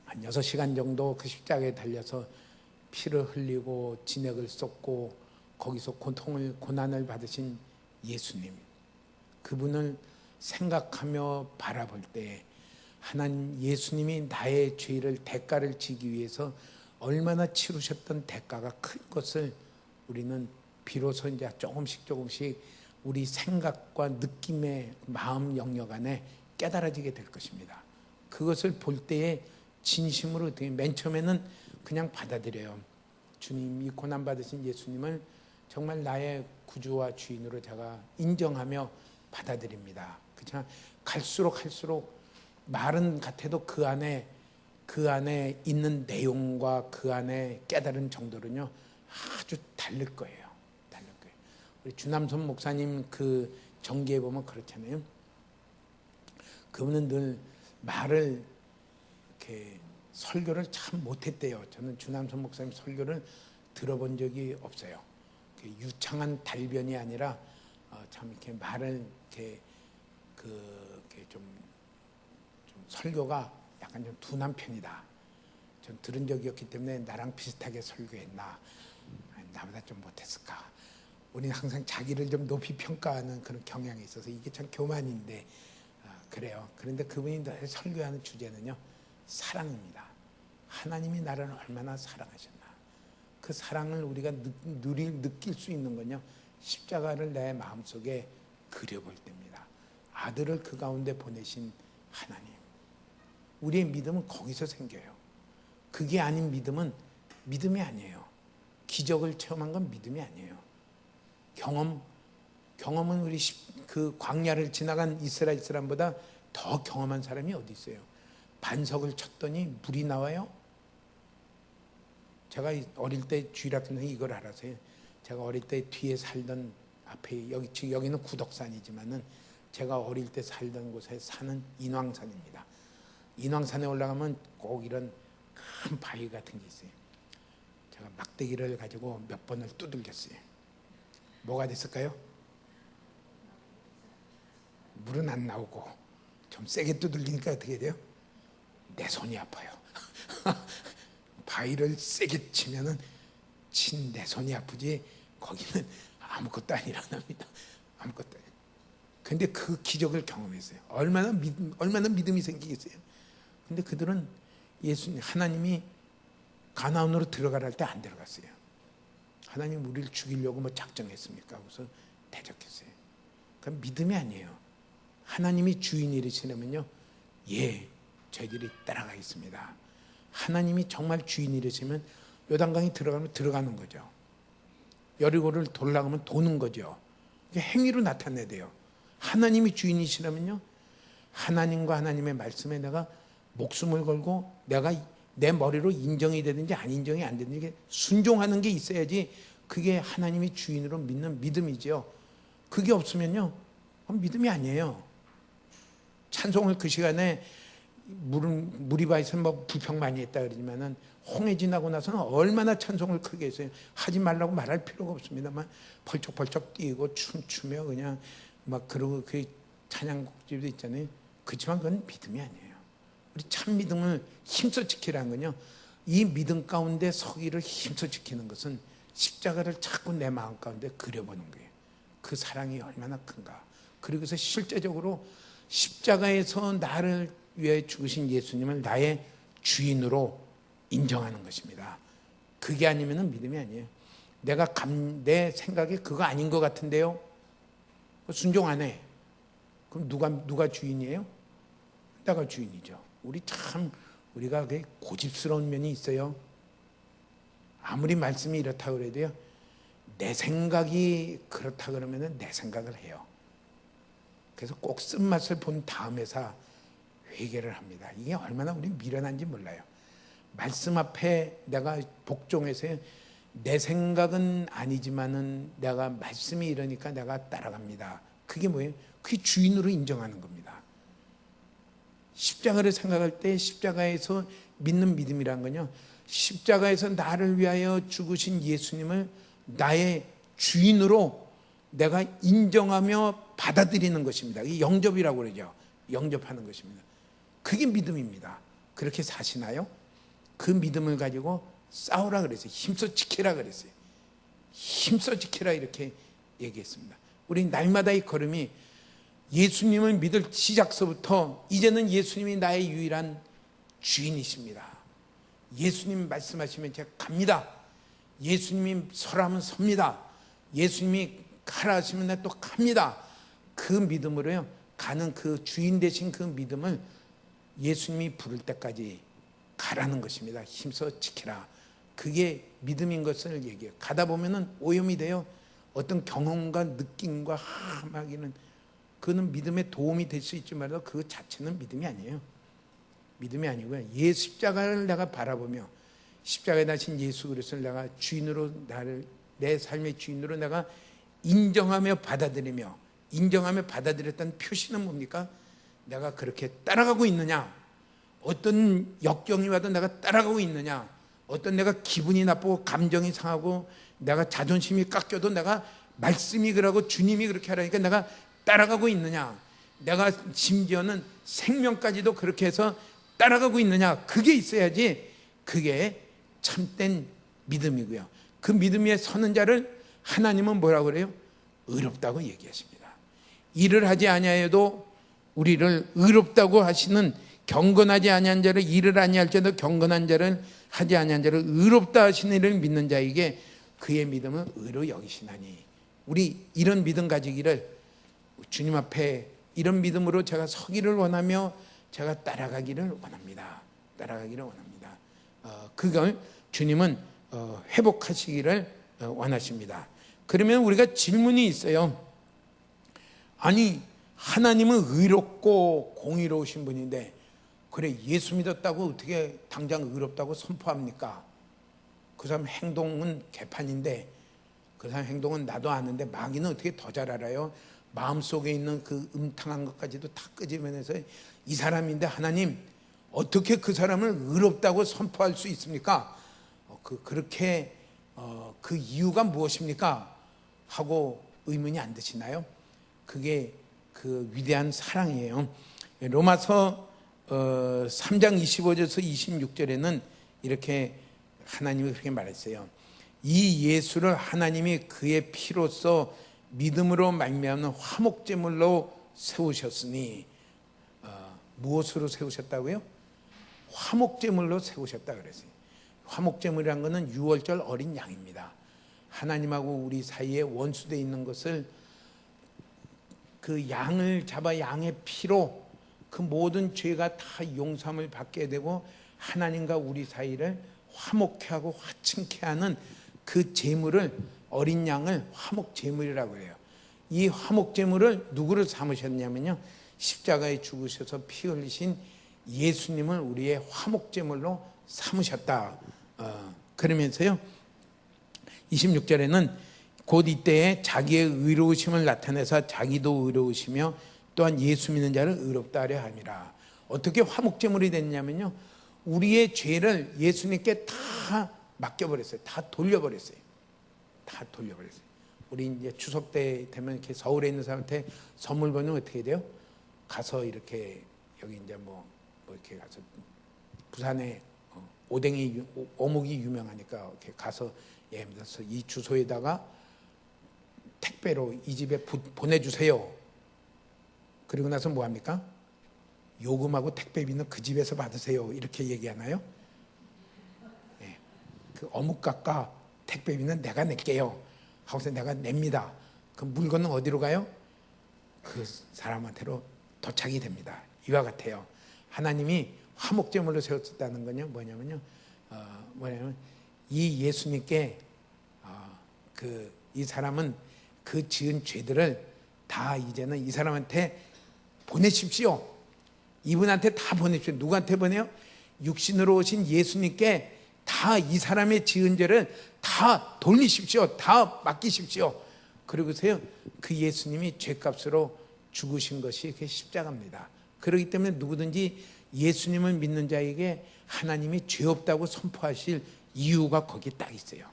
한 6시간 정도 그 십자가에 달려서 피를 흘리고 진액을 쏟고 거기서 고난을 받으신 예수님, 그분을 생각하며 바라볼 때 하나님 예수님이 나의 죄를 대가를 지기 위해서 얼마나 치르셨던 대가가 큰 것을 우리는 비로소 이제 조금씩 우리 생각과 느낌의 마음 영역 안에 깨달아지게 될 것입니다. 그것을 볼 때에 진심으로 맨 처음에는 그냥 받아들여요. 주님, 이 고난 받으신 예수님을 정말 나의 구주와 주인으로 제가 인정하며 받아들입니다. 그렇지만 갈수록 말은 같아도 그 안에 있는 내용과 그 안에 깨달은 정도는요 아주 다를 거예요. 우리 주남선 목사님 그 전기에 보면 그렇잖아요. 그분은 늘 말을 이렇게 설교를 참 못했대요. 저는 주남선 목사님 설교를 들어본 적이 없어요. 유창한 달변이 아니라 참 이렇게 말을 이렇게 좀 설교가 약간 좀 둔한 편이다. 전 들은 적이 없기 때문에 나랑 비슷하게 설교했나, 나보다 좀 못했을까. 우리는 항상 자기를 좀 높이 평가하는 그런 경향이 있어서 이게 참 교만인데 그래요. 그런데 그분이 늘 설교하는 주제는요, 사랑입니다. 하나님이 나를 얼마나 사랑하셨나. 그 사랑을 우리가 느낄 수 있는 건요, 십자가를 내 마음속에 그려볼 때입니다. 아들을 그 가운데 보내신 하나님. 우리의 믿음은 거기서 생겨요. 그게 아닌 믿음은 믿음이 아니에요. 기적을 체험한 건 믿음이 아니에요. 경험은 우리 그 광야를 지나간 이스라엘 사람보다 더 경험한 사람이 어디 있어요? 반석을 쳤더니 물이 나와요? 제가 어릴 때 주일학교 이걸 알아서요. 제가 어릴 때 뒤에 살던 앞에 여기는 구덕산이지만은 제가 어릴 때 살던 곳에 사는 인왕산입니다. 인왕산에 올라가면 꼭 이런 큰 바위 같은 게 있어요. 제가 막대기를 가지고 몇 번을 두들겼어요. 뭐가 됐을까요? 물은 안 나오고 좀 세게 두들기니까 어떻게 돼요? 내 손이 아파요. 바위를 세게 치면은 내 손이 아프지 거기는 아무것도 안 일어납니다. 아무것도. 근데 그 기적을 경험했어요. 얼마나 믿음이 생기겠어요. 근데 그들은 하나님이 가나안으로 들어가라 할 때 안 들어갔어요. 하나님 우리를 죽이려고 뭐 작정했습니까? 그래서 대적했어요. 그건 믿음이 아니에요. 하나님이 주인이시라면요, 저희들이 따라가겠습니다. 하나님이 정말 주인이시면 요단강이 들어가면 들어가는 거죠. 여리고를 돌아가면 도는 거죠. 행위로 나타내야 돼요. 하나님이 주인이시라면요, 하나님과 하나님의 말씀에 내가 목숨을 걸고 내가 내 머리로 인정이 되든지 안 인정이 안 되든지 순종하는 게 있어야지 그게 하나님이 주인으로 믿는 믿음이죠. 그게 없으면요, 그건 믿음이 아니에요. 찬송을 그 시간에 무리바에서 뭐 불평 많이 했다 그러지만은 홍해 지나고 나서는 얼마나 찬송을 크게 했어요. 하지 말라고 말할 필요가 없습니다만 벌쩍벌쩍 뛰고 춤추며 그냥 막 그러고 그 찬양곡집도 있잖아요. 그렇지만 그건 믿음이 아니에요. 우리 참 믿음을 힘써 지키라는 건요, 이 믿음 가운데 서기를 힘써 지키는 것은 십자가를 자꾸 내 마음 가운데 그려보는 거예요. 그 사랑이 얼마나 큰가. 그리고서 실제적으로 십자가에서 나를 위해 죽으신 예수님을 나의 주인으로 인정하는 것입니다. 그게 아니면 믿음이 아니에요. 내 생각에 그거 아닌 것 같은데요, 순종 안 해. 그럼 누가 주인이에요? 내가 주인이죠. 우리가 고집스러운 면이 있어요. 아무리 말씀이 이렇다 그래도요, 내 생각이 그렇다 그러면 내 생각을 해요. 그래서 꼭 쓴맛을 본 다음에서 회개를 합니다. 이게 얼마나 우리 미련한지 몰라요. 말씀 앞에 내가 복종해서 내 생각은 아니지만은 내가 말씀이 이러니까 내가 따라갑니다. 그게 뭐예요? 그게 주인으로 인정하는 겁니다. 십자가를 생각할 때 십자가에서 믿는 믿음이란 건요, 십자가에서 나를 위하여 죽으신 예수님을 나의 주인으로 내가 인정하며 받아들이는 것입니다. 이게 영접이라고 그러죠. 영접하는 것입니다. 그게 믿음입니다. 그렇게 사시나요? 그 믿음을 가지고 싸우라 그랬어요. 힘써 지키라 그랬어요. 힘써 지키라 이렇게 얘기했습니다. 우리 날마다의 걸음이 예수님을 믿을 시작서부터 이제는 예수님이 나의 유일한 주인이십니다. 예수님 말씀하시면 제가 갑니다. 예수님이 서라면 섭니다. 예수님이 가라 하시면 내가 또 갑니다. 그 믿음으로요, 가는 그 주인 되신 그 믿음을 예수님이 부를 때까지 가라는 것입니다. 힘써 지키라. 그게 믿음인 것을 얘기해요. 가다 보면은 오염이 돼요. 어떤 경험과 느낌과 함하기는 그는 믿음에 도움이 될 수 있지만 그 자체는 믿음이 아니에요. 믿음이 아니고요, 십자가를 내가 바라보며 십자가에 나신 예수 그리스도를 내가 주인으로, 나를 내 삶의 주인으로 내가 인정하며 받아들이며, 인정하며 받아들였다는 표시는 뭡니까? 내가 그렇게 따라가고 있느냐, 어떤 역경이 와도 내가 따라가고 있느냐, 어떤 내가 기분이 나쁘고 감정이 상하고 내가 자존심이 깎여도 내가 말씀이 그러고 주님이 그렇게 하라니까 내가 따라가고 있느냐, 내가 심지어는 생명까지도 그렇게 해서 따라가고 있느냐, 그게 있어야지 그게 참된 믿음이고요. 그 믿음 위에 서는 자를 하나님은 뭐라고 그래요? 의롭다고 얘기하십니다. 일을 하지 아니하여도 우리를 의롭다고 하시는 경건하지 아니한 자를 일을 아니할지라도 경건한 자를 하지 아니한 자를 의롭다 하시는 이를 믿는 자에게 그의 믿음은 의로 여기시나니. 우리 이런 믿음 가지기를, 주님 앞에 이런 믿음으로 제가 서기를 원하며 제가 따라가기를 원합니다. 따라가기를 원합니다. 그걸 주님은 회복하시기를 원하십니다. 그러면 우리가 질문이 있어요. 아니, 하나님은 의롭고 공의로우신 분인데 그래, 예수 믿었다고 어떻게 당장 의롭다고 선포합니까? 그 사람 행동은 개판인데, 그 사람 행동은 나도 아는데 마귀는 어떻게 더 잘 알아요? 마음속에 있는 그 음탕한 것까지도 다 끄집어내서 이 사람인데 하나님 어떻게 그 사람을 의롭다고 선포할 수 있습니까? 그렇게 그 이유가 무엇입니까? 하고 의문이 안 드시나요? 그게 그 위대한 사랑이에요. 로마서 3장 25절에서 26절에는 이렇게 하나님이 그렇게 말했어요. 이 예수를 하나님이 그의 피로써 믿음으로 말미암는 화목제물로 세우셨으니, 무엇으로 세우셨다고요? 화목제물로 세우셨다 그랬어요. 화목제물이란 것은 유월절 어린 양입니다. 하나님하고 우리 사이에 원수되어 있는 것을 그 양을 잡아 양의 피로 그 모든 죄가 다 용서함을 받게 되고 하나님과 우리 사이를 화목케 하고 화친케 하는 그 제물을, 어린 양을 화목제물이라고 해요. 이 화목제물을 누구를 삼으셨냐면요, 십자가에 죽으셔서 피 흘리신 예수님을 우리의 화목제물로 삼으셨다. 그러면서요 26절에는 곧 이때에 자기의 의로우심을 나타내서 자기도 의로우시며 또한 예수 믿는 자를 의롭다 하려 함이라. 어떻게 화목제물이 됐냐면요, 우리의 죄를 예수님께 다 맡겨버렸어요. 다 돌려버렸어요. 다 돌려버렸어요. 우리 이제 추석 때 되면 이렇게 서울에 있는 사람한테 선물 보내면 어떻게 돼요? 가서 이렇게 여기 이제 뭐 이렇게 가서 부산에 오뎅이 어묵이 유명하니까 이렇게 가서 예매서 이 주소에다가 택배로 이 집에 보내주세요. 그리고 나서 뭐 합니까? 요금하고 택배비는 그 집에서 받으세요. 이렇게 얘기하나요? 네. 그 어묵값과 택배비는 내가 낼게요. 하고서 내가 냅니다. 그 물건은 어디로 가요? 그 사람한테로 도착이 됩니다. 이와 같아요. 하나님이 화목제물로 세웠다는 건요, 뭐냐면 이 예수님께 이 사람은 그 지은 죄들을 다 이제는 이 사람한테 보내십시오. 이분한테 다 보내십시오. 누구한테 보내요? 육신으로 오신 예수님께 다 이 사람의 지은 죄를 다 돌리십시오. 다 맡기십시오. 그러고서요, 그 예수님이 죄값으로 죽으신 것이 그 십자가입니다. 그렇기 때문에 누구든지 예수님을 믿는 자에게 하나님이 죄 없다고 선포하실 이유가 거기에 딱 있어요.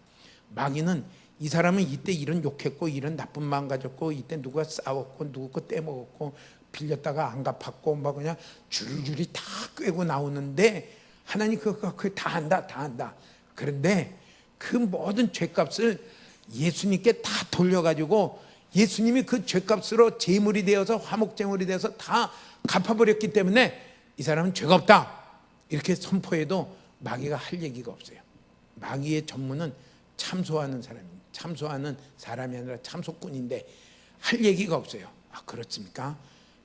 마귀는 이 사람은 이때 이런 욕했고 이런 나쁜 마음 가졌고 이때 누가 싸웠고 누구 거 떼먹었고 빌렸다가 안 갚았고 막 그냥 줄줄이 다 꿰고 나오는데 하나님 그거 다 안다, 다 안다. 그런데 그 모든 죄값을 예수님께 다 돌려가지고 예수님이 그 죄값으로 제물이 되어서 화목제물이 되어서 다 갚아버렸기 때문에 이 사람은 죄가 없다. 이렇게 선포해도 마귀가 할 얘기가 없어요. 마귀의 전문은 참소하는 사람입니다. 참소하는 사람이 아니라 참소꾼인데 할 얘기가 없어요. 아, 그렇습니까?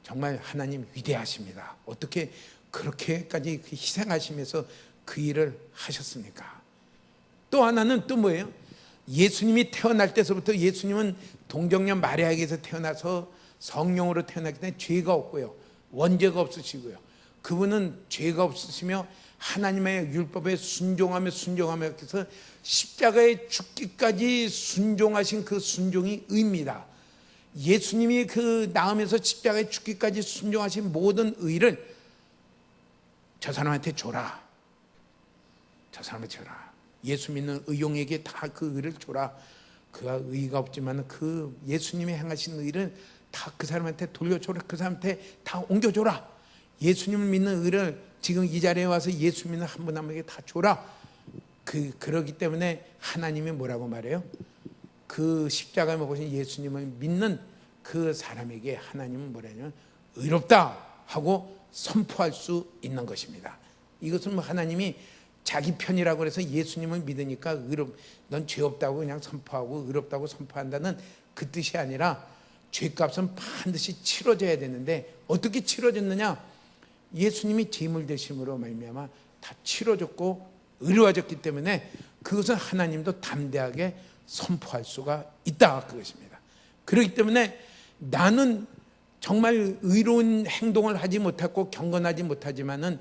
정말 하나님 위대하십니다. 어떻게 그렇게까지 희생하시면서 그 일을 하셨습니까? 또 하나는 또 뭐예요? 예수님이 태어날 때서부터 예수님은 동정녀 마리아에게서 태어나서 성령으로 태어났기 때문에 죄가 없고요, 원죄가 없으시고요, 그분은 죄가 없으시며 하나님의 율법에 순종하며 그래서 십자가에 죽기까지 순종하신 그 순종이 의입니다. 예수님이 그 낳으면서 십자가에 죽기까지 순종하신 모든 의를 저 사람한테 줘라. 저 사람한테 줘라. 예수 믿는 의용에게 다 그 의를 줘라. 그가 의가 없지만 그 예수님이 행하신 의를 다 그 사람한테 돌려줘라. 그 사람한테 다 옮겨줘라. 예수님을 믿는 의를 지금 이 자리에 와서 예수 믿는 한 분 한 분에게 다 줘라. 그러기 때문에 하나님이 뭐라고 말해요? 그 십자가에 먹으신 예수님을 믿는 그 사람에게 하나님은 뭐라냐면 의롭다. 하고 선포할 수 있는 것입니다. 이것은 뭐 하나님이 자기 편이라고 해서 예수님을 믿으니까 넌 죄 없다고 그냥 선포하고 의롭다고 선포한다는 그 뜻이 아니라 죄값은 반드시 치러져야 되는데 어떻게 치러졌느냐? 예수님이 제물 되심으로 말미암아 다 치러졌고 의로워졌기 때문에 그것은 하나님도 담대하게 선포할 수가 있다, 그것입니다. 그렇기 때문에 나는 정말 의로운 행동을 하지 못했고 경건하지 못하지만은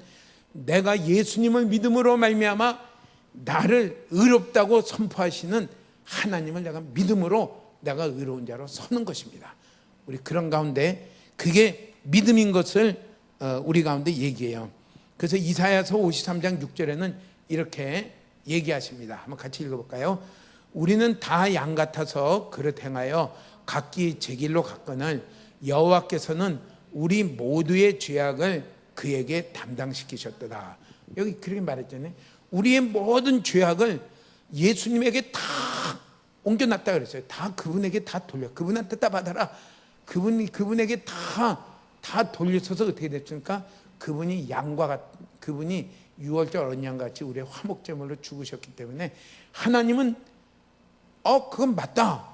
내가 예수님을 믿음으로 말미암아 나를 의롭다고 선포하시는 하나님을 내가 믿음으로 내가 의로운 자로 서는 것입니다. 우리 그런 가운데 그게 믿음인 것을 우리 가운데 얘기해요. 그래서 이사야서 53장 6절에는 이렇게 얘기하십니다. 한번 같이 읽어볼까요? 우리는 다 양 같아서 그릇 행하여 각기 제 길로 갔거늘 여호와께서는 우리 모두의 죄악을 그에게 담당시키셨도다. 여기 그렇게 말했잖아요. 우리의 모든 죄악을 예수님에게 다 옮겨놨다 그랬어요. 다 그분에게 다 돌려. 그분한테 다 받아라. 그분에게 다 돌려서서 어떻게 됐습니까? 그분이 그분이 6월절 어린 양같이 우리의 화목제물로 죽으셨기 때문에 하나님은 그건 맞다.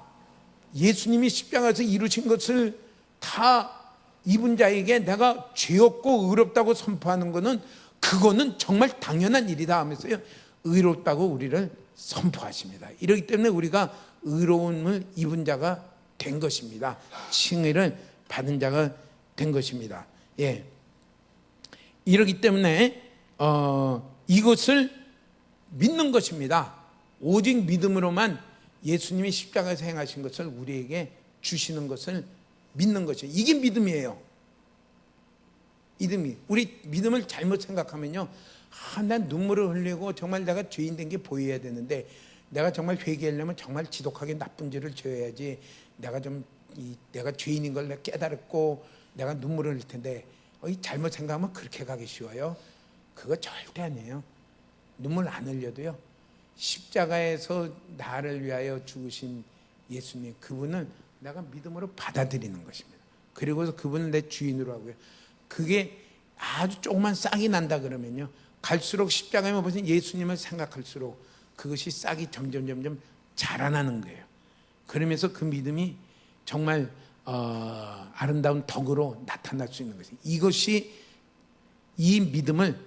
예수님이 십자가에서 이루신 것을 다 입은 자에게 내가 죄 없고 의롭다고 선포하는 것은 그거는 정말 당연한 일이다 하면서요, 의롭다고 우리를 선포하십니다. 이렇기 때문에 우리가 의로움을 입은 자가 된 것입니다. 칭의를 받은 자가 된 것입니다. 예. 이렇기 때문에 이것을 믿는 것입니다. 오직 믿음으로만 예수님이 십자가에서 행하신 것을 우리에게 주시는 것을 믿는 것이에요. 이게 믿음이에요. 우리 믿음을 잘못 생각하면요, 난 눈물을 흘리고 정말 내가 죄인 된 게 보여야 되는데, 내가 정말 회개하려면 정말 지독하게 나쁜 죄를 지어야지 내가 죄인인 걸 내가 깨달았고 내가 눈물을 흘릴 텐데, 잘못 생각하면 그렇게 가기 쉬워요. 그거 절대 아니에요. 눈물 안 흘려도요, 십자가에서 나를 위하여 죽으신 예수님, 그분을 내가 믿음으로 받아들이는 것입니다. 그리고서 그분을 내 주인으로 하고요. 그게 아주 조그만 싹이 난다 그러면요, 갈수록 십자가에 못 보신 예수님을 생각할수록 그것이 싹이 점점 자라나는 거예요. 그러면서 그 믿음이 정말 아름다운 덕으로 나타날 수 있는 것이에요. 이 믿음을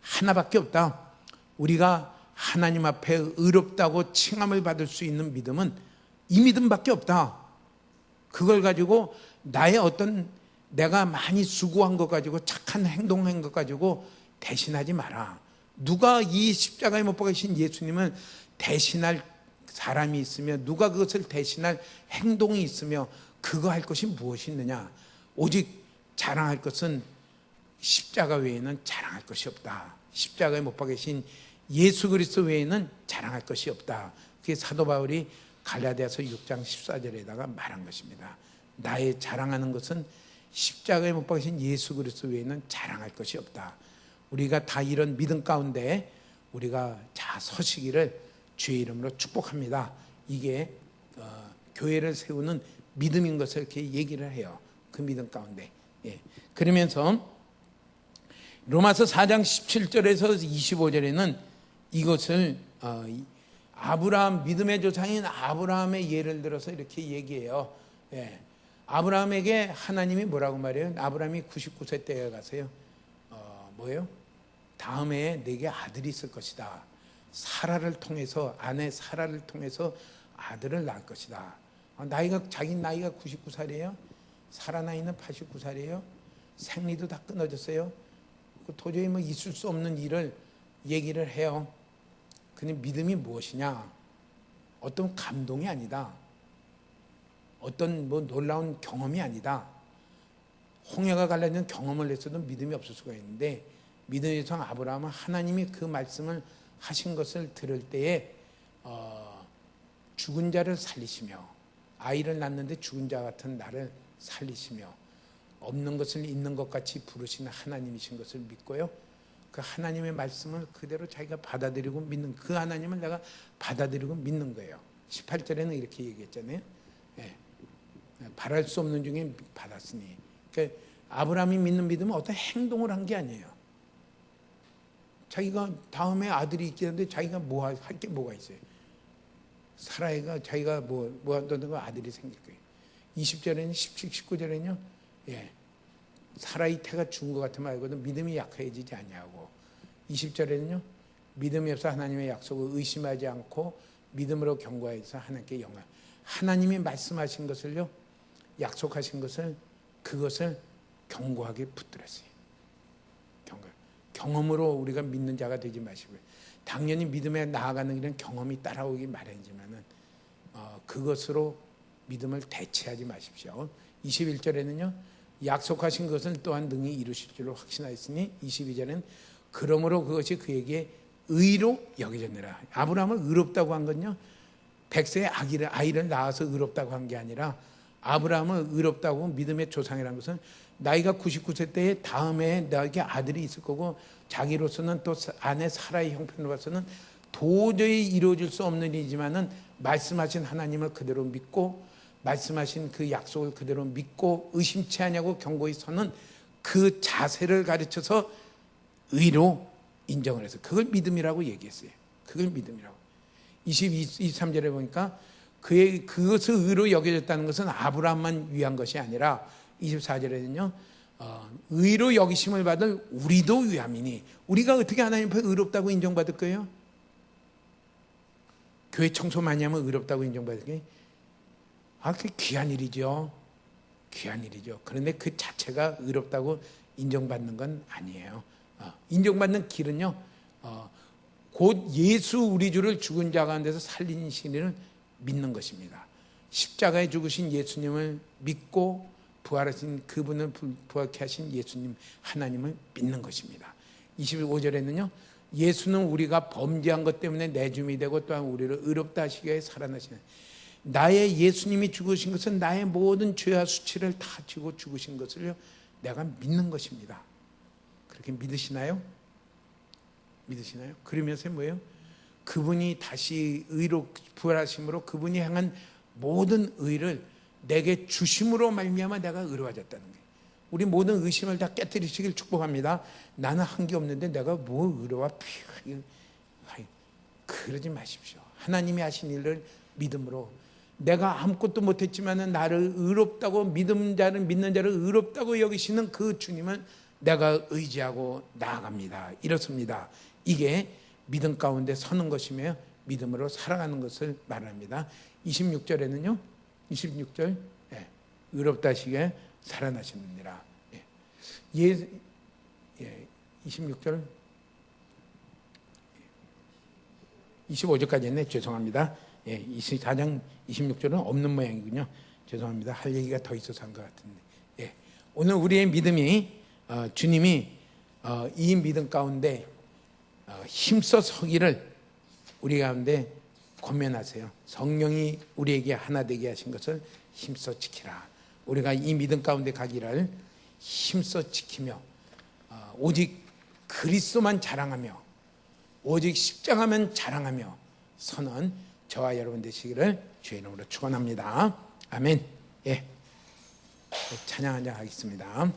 하나밖에 없다. 우리가 하나님 앞에 의롭다고 칭함을 받을 수 있는 믿음은 이 믿음밖에 없다. 그걸 가지고 내가 많이 수고한 것 가지고 착한 행동한 것 가지고 대신하지 마라. 누가 이 십자가에 못 박히신 예수님을 대신할 사람이 있으며, 누가 그것을 대신할 행동이 있으며, 그거 할 것이 무엇이 있느냐? 오직 자랑할 것은 십자가 외에는 자랑할 것이 없다. 십자가에 못 박히신 예수 그리스도 외에는 자랑할 것이 없다. 그게 사도 바울이 갈라디아서 6장 14절에다가 말한 것입니다. 나의 자랑하는 것은 십자가에 못 박히신 예수 그리스도 외에는 자랑할 것이 없다. 우리가 다 이런 믿음 가운데 우리가 자 서시기를 주의 이름으로 축복합니다. 이게 교회를 세우는 믿음인 것을 이렇게 얘기를 해요. 그 믿음 가운데. 예. 그러면서 로마서 4장 17절에서 25절에는 이것을 아브라함, 믿음의 조상인 아브라함의 예를 들어서 이렇게 얘기해요. 예. 아브라함에게 하나님이 뭐라고 말해요? 아브라함이 99세 때에 가서요, 뭐예요? 다음 해에 내게 아들이 있을 것이다. 아내 사라를 통해서 아들을 낳을 것이다. 자기 나이가 99살이에요. 사라 나이는 89살이에요. 생리도 다 끊어졌어요. 도저히 있을 수 없는 일을 얘기를 해요. 근데 믿음이 무엇이냐? 어떤 감동이 아니다. 어떤 놀라운 경험이 아니다. 홍해가 갈라지는 경험을 했어도 믿음이 없을 수가 있는데, 믿음의 성 아브라함은 하나님이 그 말씀을 하신 것을 들을 때에 죽은 자를 살리시며, 아이를 낳는데 죽은 자 같은 나를 살리시며, 없는 것을 있는 것 같이 부르시는 하나님이신 것을 믿고요, 그 하나님의 말씀을 그대로 자기가 받아들이고 믿는, 그 하나님을 내가 받아들이고 믿는 거예요. 18절에는 이렇게 얘기했잖아요. 예. 바랄 수 없는 중에 받았으니. 그러니까 아브라함이 믿는 믿음은 어떤 행동을 한 게 아니에요. 자기가 다음에 아들이 있긴 한데 자기가 뭐 할 게 뭐가 있어요. 사라이가 자기가 뭐 하던 거 아들이 생길 거예요. 20절에는 17, 19절에는요. 예. 사라이 태가 죽은 것 같으면 알거든 믿음이 약해지지 아니하고 20절에는요. 믿음이 없어 하나님의 약속을 의심하지 않고 믿음으로 경고해서 하나님께 영광. 하나님이 말씀하신 것을요. 약속하신 것을 그것을 견고하게 붙들었어요. 경험으로 우리가 믿는 자가 되지 마시고요. 당연히 믿음에 나아가는 길은 경험이 따라오기 마련이지만은 그것으로 믿음을 대체하지 마십시오. 21절에는요. 약속하신 것은 또한 능히 이루실 줄로 확신하였으니 22절에는 그러므로 그것이 그에게 의로 여겨졌느라. 아브라함을 의롭다고 한 건요. 100세의 아이를 낳아서 의롭다고 한 게 아니라 아브라함을 의롭다고 믿음의 조상이라는 것은 나이가 99세 때에 다음에 나에게 아들이 있을 거고 자기로서는 또 아내 사라의 형편으로 봐서는 도저히 이루어질 수 없는 일이지만은 말씀하신 하나님을 그대로 믿고 말씀하신 그 약속을 그대로 믿고 의심치 않냐고 경고히 서는 그 자세를 가르쳐서 의로 인정을 해서 그걸 믿음이라고 얘기했어요. 그걸 믿음이라고. 23절에 보니까 그것을 의로 여겨졌다는 것은 아브라함만 위한 것이 아니라 24절에는요. 의로 여기심을 받을 우리도 위함이니 우리가 어떻게 하나님 앞에 의롭다고 인정받을 거예요? 교회 청소 많이 하면 의롭다고 인정받을 거예요? 그게 귀한 일이죠. 귀한 일이죠. 그런데 그 자체가 의롭다고 인정받는 건 아니에요. 인정받는 길은요. 곧 예수 우리 주를 죽은 자 가운데서 살린 신을 믿는 것입니다. 십자가에 죽으신 예수님을 믿고 부활하신 그분을 부활케 하신 예수님 하나님을 믿는 것입니다. 25절에는요. 예수는 우리가 범죄한 것 때문에 내줌이 되고 또한 우리를 의롭다 하시기 위해 살아나시는 나의 예수님이 죽으신 것은 나의 모든 죄와 수치를 다 지고 죽으신 것을요. 내가 믿는 것입니다. 그렇게 믿으시나요? 믿으시나요? 그러면서 뭐예요? 그분이 다시 의로 부활하심으로 그분이 향한 모든 의를 내게 주심으로 말미암아 내가 의로워졌다는 거예요. 우리 모든 의심을 다 깨뜨리시길 축복합니다. 나는 한 게 없는데 내가 뭐 의로와 그러지 마십시오. 하나님이 하신 일을 믿음으로 내가 아무것도 못했지만 나를 의롭다고 믿는 자를 의롭다고 여기시는 그 주님을 내가 의지하고 나아갑니다. 이렇습니다. 이게 믿음 가운데 서는 것이며 믿음으로 살아가는 것을 말합니다. 26절에는요. 26절 의롭다 하시게 살아나시느니라. 26절 25절까지 했네. 죄송합니다. 24장 26절은 없는 모양이군요. 죄송합니다. 할 얘기가 더 있어서 한 것 같은데. 오늘 우리의 믿음이 주님이 이 믿음 가운데 힘써 서기를 우리 가운데 권면하세요. 성령이 우리에게 하나 되게 하신 것을 힘써 지키라. 우리가 이 믿음 가운데 가기를 힘써 지키며 오직 그리스도만 자랑하며 오직 십자가만 자랑하며 서는 저와 여러분 되시기를 주의 이름으로 축원합니다. 아멘. 찬양 한장 하겠습니다.